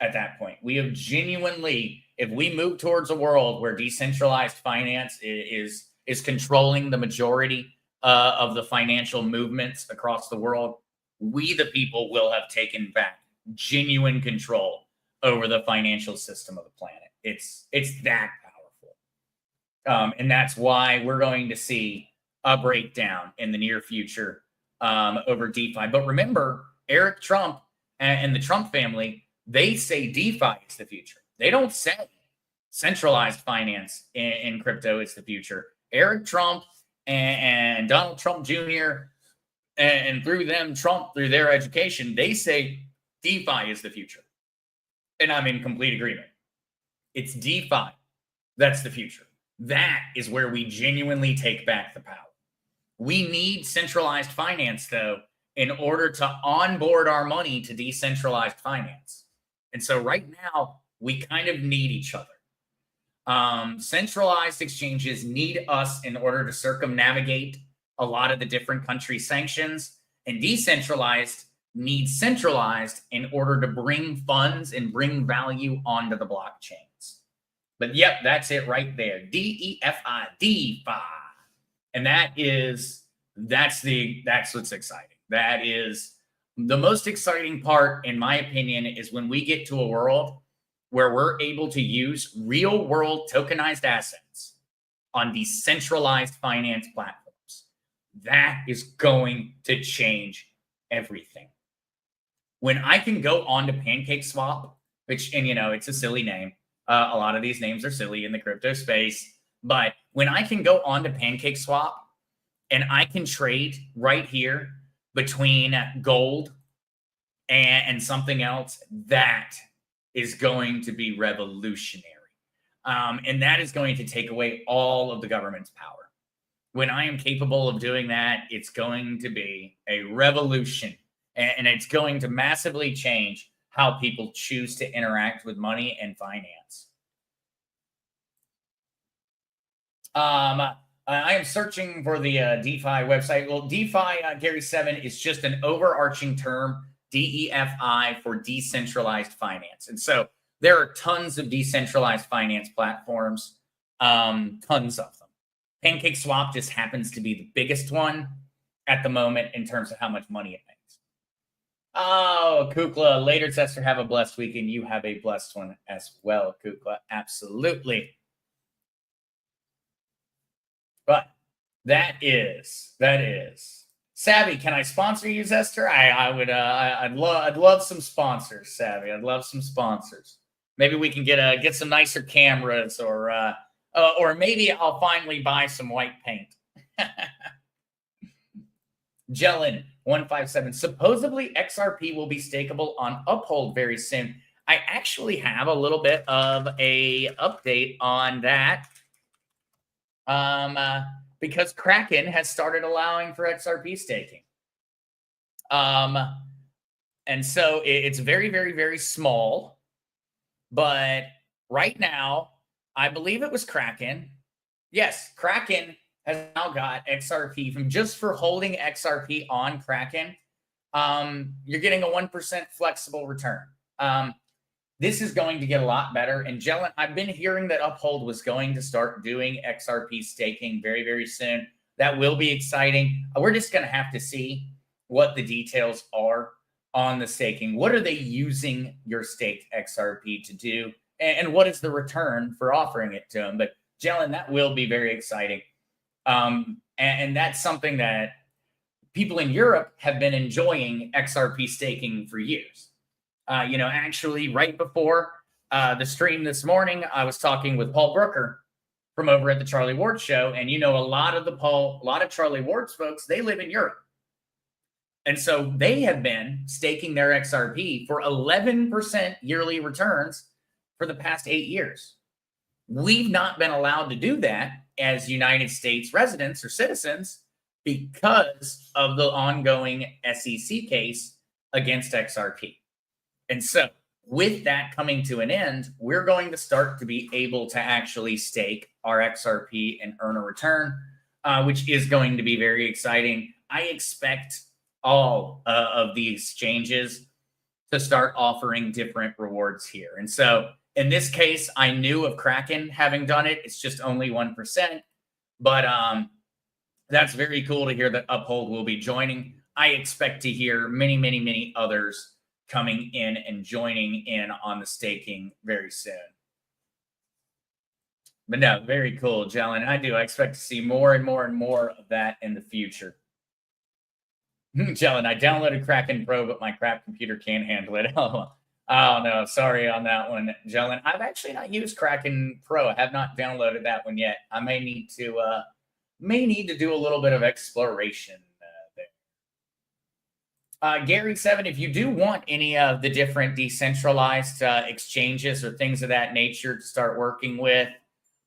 at that point. We have genuinely, if we move towards a world where decentralized finance is controlling the majority of the financial movements across the world, we the people will have taken back genuine control over the financial system of the planet. It's that powerful. And that's why we're going to see a breakdown in the near future over DeFi. But remember, Eric Trump and the Trump family, they say DeFi is the future. They don't say centralized finance in crypto is the future. Eric Trump and Donald Trump Jr. and through them, Trump, through their education, they say DeFi is the future. And I'm in complete agreement. It's DeFi that's the future. That is where we genuinely take back the power. We need centralized finance, though, in order to onboard our money to decentralized finance. And so right now, we kind of need each other. Centralized exchanges need us in order to circumnavigate a lot of the different country sanctions, and decentralized needs centralized in order to bring funds and bring value onto the blockchains. But yep, that's it right there. DEFI, DeFi. And that's what's exciting. That is the most exciting part, in my opinion, is when we get to a world where we're able to use real world tokenized assets on decentralized finance platforms. That is going to change everything. When I can go on to PancakeSwap, which, and it's a silly name. A lot of these names are silly in the crypto space. But when I can go on to PancakeSwap and I can trade right here between gold and something else, that is going to be revolutionary. And that is going to take away all of the government's power. When I am capable of doing that, it's going to be a revolution. And it's going to massively change how people choose to interact with money and finance. I am searching for the DeFi website. Well, DeFi, Gary7, is just an overarching term, DEFI, for decentralized finance. And so there are tons of decentralized finance platforms, tons of them. PancakeSwap just happens to be the biggest one at the moment in terms of how much money it makes. Oh, Kukla, later, Zester, have a blessed weekend. You have a blessed one as well, Kukla. Absolutely. But that is Savvy. Can I sponsor you, Zester? I'd love some sponsors, Savvy. I'd love some sponsors. Maybe we can get some nicer cameras, or maybe I'll finally buy some white paint. Jellin 157. Supposedly XRP will be stakeable on Uphold very soon. I actually have a little bit of a update on that. Because Kraken has started allowing for XRP staking. And so it's very, very, very small. But right now, I believe it was Kraken. Yes, Kraken has now got XRP from just for holding XRP on Kraken. You're getting a 1% flexible return. This is going to get a lot better. And Jellin, I've been hearing that Uphold was going to start doing XRP staking very, very soon. That will be exciting. We're just going to have to see what the details are on the staking. What are they using your staked XRP to do? And what is the return for offering it to them? But Jellin, that will be very exciting. And that's something that people in Europe have been enjoying XRP staking for years. Actually, right before the stream this morning, I was talking with Paul Brooker from over at the Charlie Ward Show. And, a lot of Charlie Ward's folks, they live in Europe. And so they have been staking their XRP for 11% yearly returns for the past 8 years. We've not been allowed to do that as United States residents or citizens because of the ongoing SEC case against XRP. And so with that coming to an end, we're going to start to be able to actually stake our XRP and earn a return, which is going to be very exciting. I expect all of the exchanges to start offering different rewards here. And so in this case, I knew of Kraken having done it. It's just only 1%. But that's very cool to hear that Uphold will be joining. I expect to hear many, many, many others coming in and joining in on the staking very soon. But no, very cool, Jellin. I expect to see more and more and more of that in the future. Jellin, I downloaded Kraken Pro, but my crap computer can't handle it. Oh no, sorry on that one, Jellin. I've actually not used Kraken Pro. I have not downloaded that one yet. I may need to do a little bit of exploration there. Gary7, if you do want any of the different decentralized exchanges or things of that nature to start working with,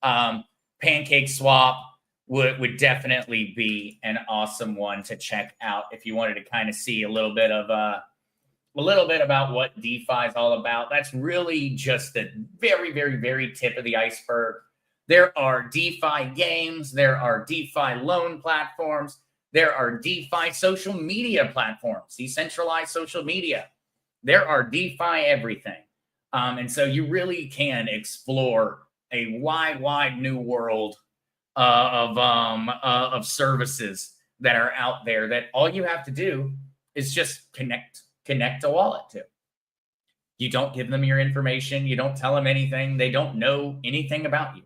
PancakeSwap would definitely be an awesome one to check out if you wanted to kind of see a little bit about what DeFi is all about. That's really just the very, very, very tip of the iceberg. There are DeFi games. There are DeFi loan platforms. There are DeFi social media platforms, decentralized social media. There are DeFi everything. And so you really can explore a wide new world of services that are out there that all you have to do is just connect a wallet to. You don't give them your information. You don't tell them anything. They don't know anything about you.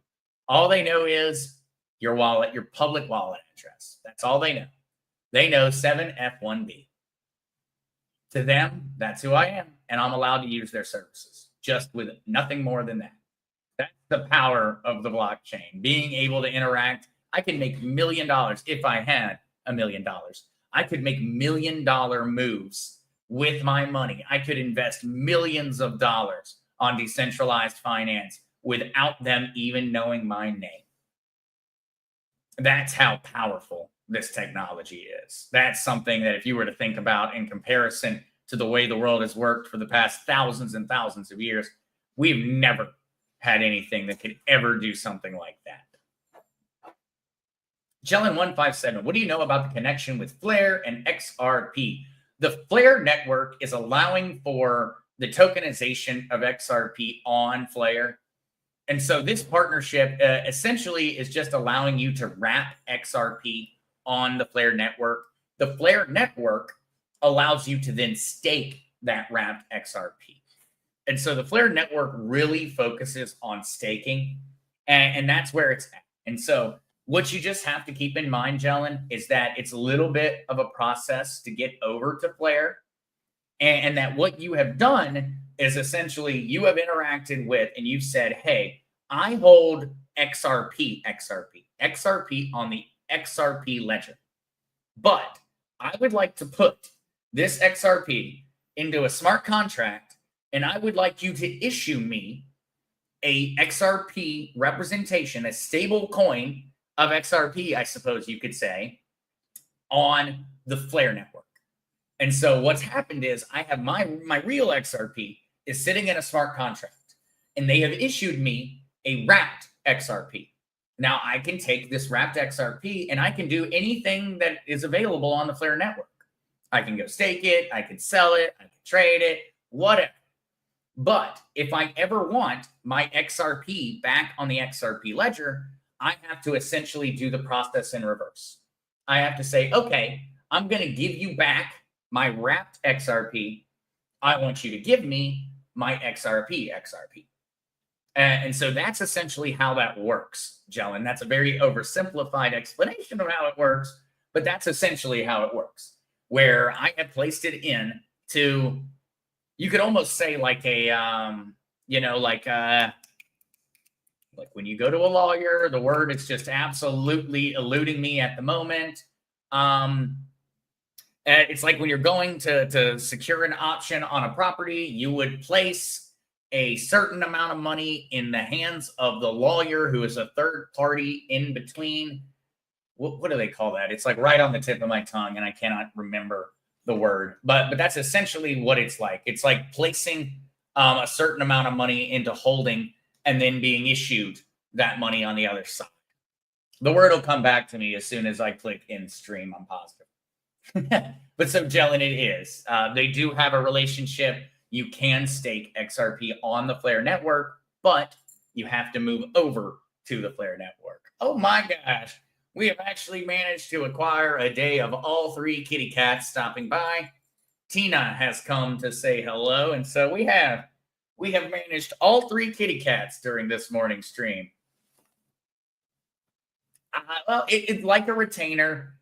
All they know is your wallet, your public wallet address. That's all they know. They know 7F1B. To them, that's who I am. And I'm allowed to use their services, just with nothing more than that. That's the power of the blockchain, being able to interact. I could make $1 million if I had $1 million. I could make $1 million moves with my money. I could invest millions of dollars on decentralized finance without them even knowing my name. That's how powerful this technology is. That's something that if you were to think about in comparison to the way the world has worked for the past thousands and thousands of years, we've never had anything that could ever do something like that. Jellin157, what do you know about the connection with Flare and XRP? The Flare network is allowing for the tokenization of XRP on Flare. And so this partnership essentially is just allowing you to wrap XRP on the Flare network. The Flare network allows you to then stake that wrapped XRP. And so the Flare network really focuses on staking, and that's where it's at. And so what you just have to keep in mind, Jellin, is that it's a little bit of a process to get over to Flare, and that what you have done is essentially you have interacted with and you've said, hey, I hold XRP on the XRP ledger, but I would like to put this XRP into a smart contract, and I would like you to issue me a XRP representation, a stable coin of XRP, I suppose you could say, on the Flare network. And so what's happened is I have my real XRP is sitting in a smart contract, and they have issued me a wrapped XRP. Now I can take this wrapped XRP and I can do anything that is available on the Flare network. I can go stake it, I can sell it, I can trade it, whatever. But if I ever want my XRP back on the XRP ledger, I have to essentially do the process in reverse. I have to say, okay, I'm going to give you back my wrapped XRP. I want you to give me my XRP. And so that's essentially how that works, Jellin. That's a very oversimplified explanation of how it works, but that's essentially how it works, where I have placed it in to, you could almost say like a, like when you go to a lawyer, the word is just absolutely eluding me at the moment. It's like when you're going to secure an option on a property, you would place a certain amount of money in the hands of the lawyer who is a third party in between. What do they call that? It's like right on the tip of my tongue, and I cannot remember the word. But that's essentially what it's like. It's like placing a certain amount of money into holding and then being issued that money on the other side. The word will come back to me as soon as I click in stream, I'm positive. But so, Jellin, it is. They do have a relationship. You can stake XRP on the Flare network, but you have to move over to the Flare network. Oh my gosh. We have actually managed to acquire a day of all three kitty cats stopping by. Tina has come to say hello, and so we have managed all three kitty cats during this morning stream. Well, it's like a retainer,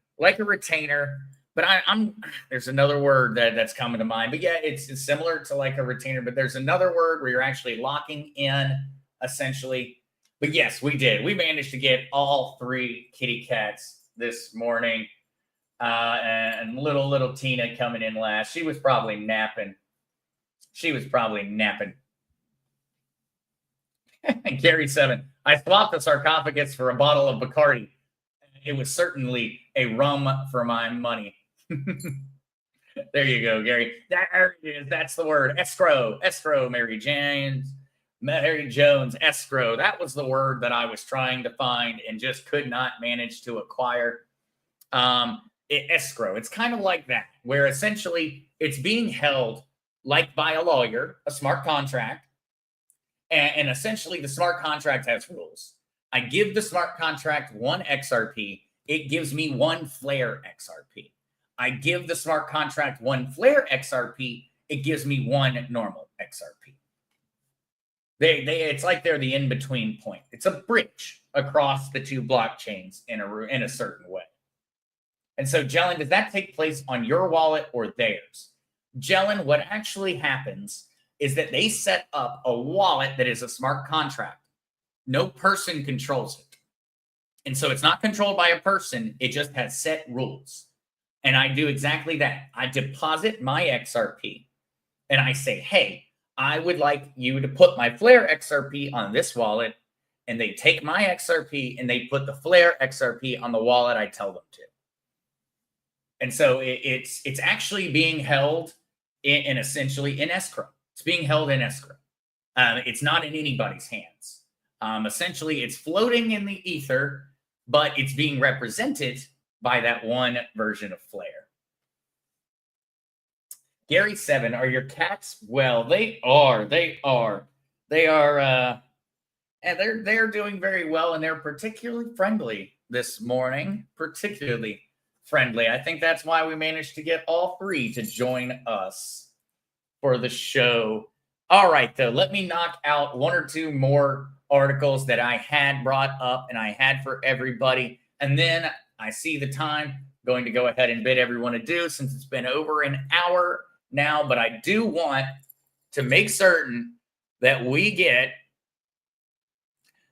but I'm there's another word that's coming to mind. But yeah, it's similar to like a retainer, but there's another word where you're actually locking in essentially. But yes, we did. We managed to get all three kitty cats this morning. And little Tina coming in last. She was probably napping. Gary 7. I swapped the sarcophagus for a bottle of Bacardi. It was certainly a rum for my money. There you go, Gary. There it is. That's the word. Escrow, Mary Jane. Mary Jones, escrow. That was the word that I was trying to find and just could not manage to acquire. Escrow. It's kind of like that, where essentially it's being held like by a lawyer, a smart contract. And essentially the smart contract has rules. I give the smart contract one XRP. It gives me one Flare XRP. I give the smart contract one Flare XRP. It gives me one normal XRP. It's like they're the in-between point. It's a bridge across the two blockchains in a certain way. And so, Jelen, does that take place on your wallet or theirs? Jelen, what actually happens is that they set up a wallet that is a smart contract. No person controls it. And so it's not controlled by a person. It just has set rules. And I do exactly that. I deposit my XRP and I say, hey, I would like you to put my Flare XRP on this wallet. And they take my XRP and they put the Flare XRP on the wallet I tell them to. And so it's actually being held in essentially in escrow. It's being held in escrow. It's not in anybody's hands. Essentially, it's floating in the ether, but it's being represented by that one version of Flare. Gary 7, are your cats well? They are. And they're doing very well, and they're particularly friendly this morning. Particularly friendly. I think that's why we managed to get all three to join us for the show. All right, though, let me knock out one or two more articles that I had brought up and I had for everybody. And then I see the time. I'm going to go ahead and bid everyone adieu since it's been over an hour now. But I do want to make certain that we get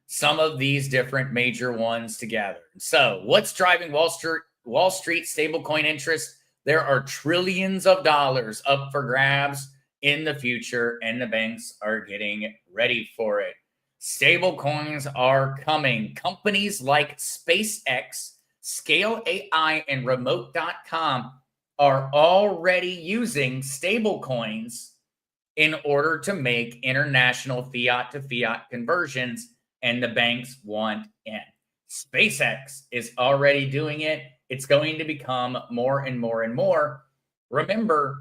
some of these different major ones together. So what's driving Wall Street stablecoin interest? There are trillions of dollars up for grabs in the future, and the banks are getting ready for it. Stablecoins are coming. Companies like SpaceX, Scale AI, and Remote.com are already using stablecoins in order to make international fiat to fiat conversions, and the banks want in. SpaceX is already doing it. It's going to become more and more and more. Remember,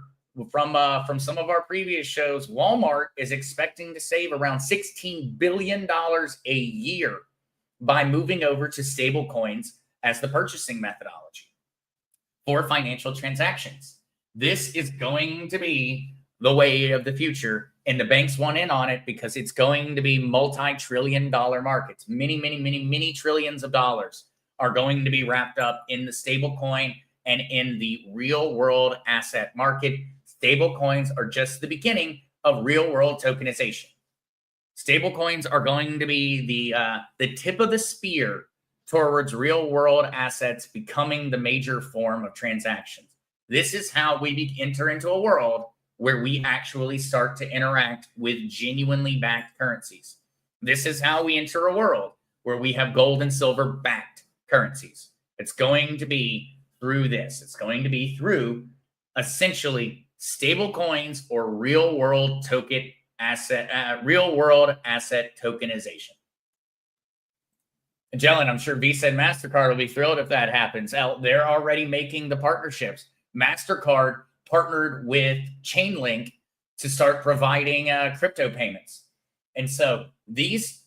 from some of our previous shows, Walmart is expecting to save around $16 billion a year by moving over to stable coins as the purchasing methodology for financial transactions. This is going to be the way of the future, and the banks want in on it because it's going to be multi-trillion-dollar markets. Many trillions of dollars are going to be wrapped up in the stable coin and in the real-world asset market. Stable coins are just the beginning of real-world tokenization. Stable coins are going to be the tip of the spear towards real-world assets becoming the major form of transactions. This is how we enter into a world where we actually start to interact with genuinely backed currencies. This is how we enter a world where we have gold and silver backed currencies. It's going to be through this. It's going to be through essentially stable coins or real world asset tokenization. And Jelen, I'm sure Visa and MasterCard will be thrilled if that happens. They're already making the partnerships. MasterCard partnered with Chainlink to start providing crypto payments. And so these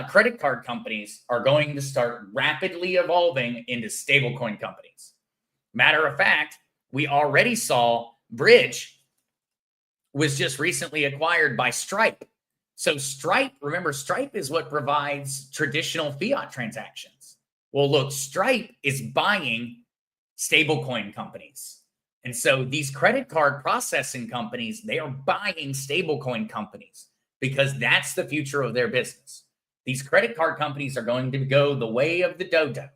credit card companies are going to start rapidly evolving into stablecoin companies. Matter of fact, we already saw Bridge was just recently acquired by Stripe. So Stripe, remember, Stripe is what provides traditional fiat transactions. Well, look, Stripe is buying stablecoin companies. And so these credit card processing companies, they are buying stablecoin companies because that's the future of their business. These credit card companies are going to go the way of the dodo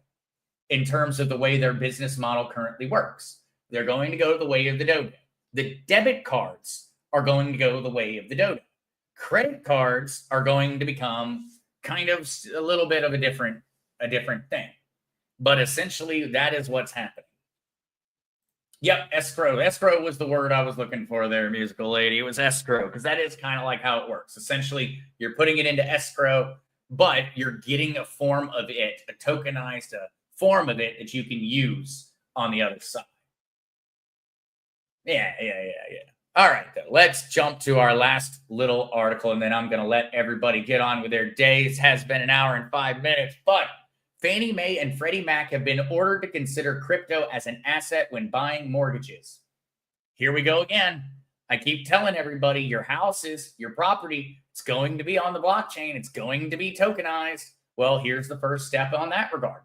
in terms of the way their business model currently works. They're going to go the way of the dodo. The debit cards are going to go the way of the dodo. Credit cards are going to become kind of a little bit of a different thing. But essentially, that is what's happening. Yep, escrow. Escrow was the word I was looking for there, musical lady. It was escrow, because that is kind of like how it works. Essentially, you're putting it into escrow, but you're getting a form of it, a tokenized form of it that you can use on the other side. Yeah. All right, though. Let's jump to our last little article, and then I'm going to let everybody get on with their days. Has been an hour and 5 minutes, but Fannie Mae and Freddie Mac have been ordered to consider crypto as an asset when buying mortgages. Here we go again. I keep telling everybody your houses, your property, it's going to be on the blockchain. It's going to be tokenized. Well, here's the first step on that regard.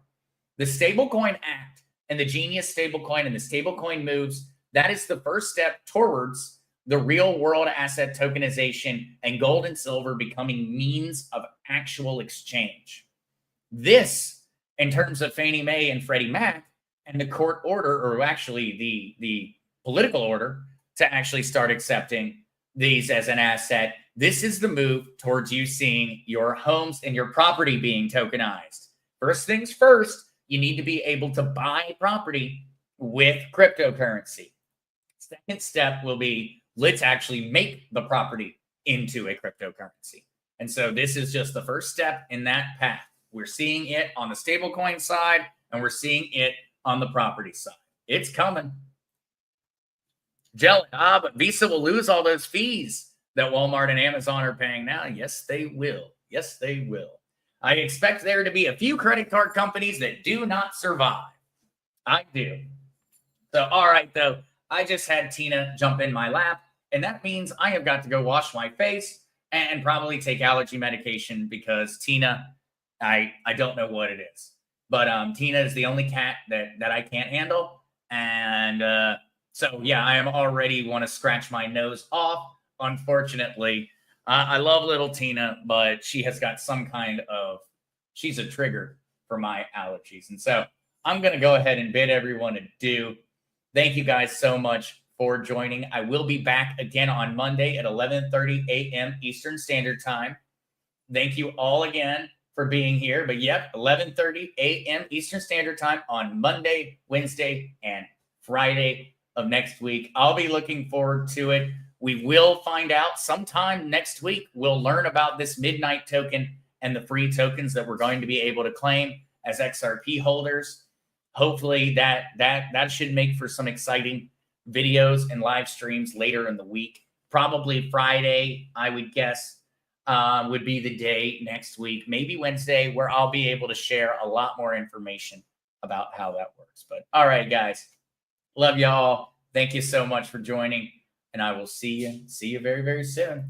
The Stablecoin Act and the Genius Stablecoin and the Stablecoin moves, that is the first step towards the real world asset tokenization and gold and silver becoming means of actual exchange. This, in terms of Fannie Mae and Freddie Mac and the court order, or actually the political order to actually start accepting these as an asset, this is the move towards you seeing your homes and your property being tokenized. First things first, you need to be able to buy property with cryptocurrency. Second step will be, let's actually make the property into a cryptocurrency. And so this is just the first step in that path. We're seeing it on the stablecoin side, and we're seeing it on the property side. It's coming. Jelly, but Visa will lose all those fees that Walmart and Amazon are paying now. Yes, they will. Yes, they will. I expect there to be a few credit card companies that do not survive. I do. So, all right, though, I just had Tina jump in my lap, and that means I have got to go wash my face and probably take allergy medication because Tina, I don't know what it is. But Tina is the only cat that I can't handle. And so, yeah, I am already want to scratch my nose off. Unfortunately, I love little Tina, but she has got some kind of, she's a trigger for my allergies. And so I'm going to go ahead and bid everyone adieu. Thank you guys so much for joining. I will be back again on Monday at 11:30 a.m. Eastern Standard Time. Thank you all again for being here. But yep, 11:30 a.m. Eastern Standard Time on Monday, Wednesday, and Friday of next week. I'll be looking forward to it. We will find out sometime next week. We'll learn about this midnight token and the free tokens that we're going to be able to claim as XRP holders. Hopefully that should make for some exciting videos and live streams later in the week. Probably Friday, I would guess, would be the day next week, maybe Wednesday, where I'll be able to share a lot more information about how that works. But all right, guys, love y'all. Thank you so much for joining, and I will see you very, very soon.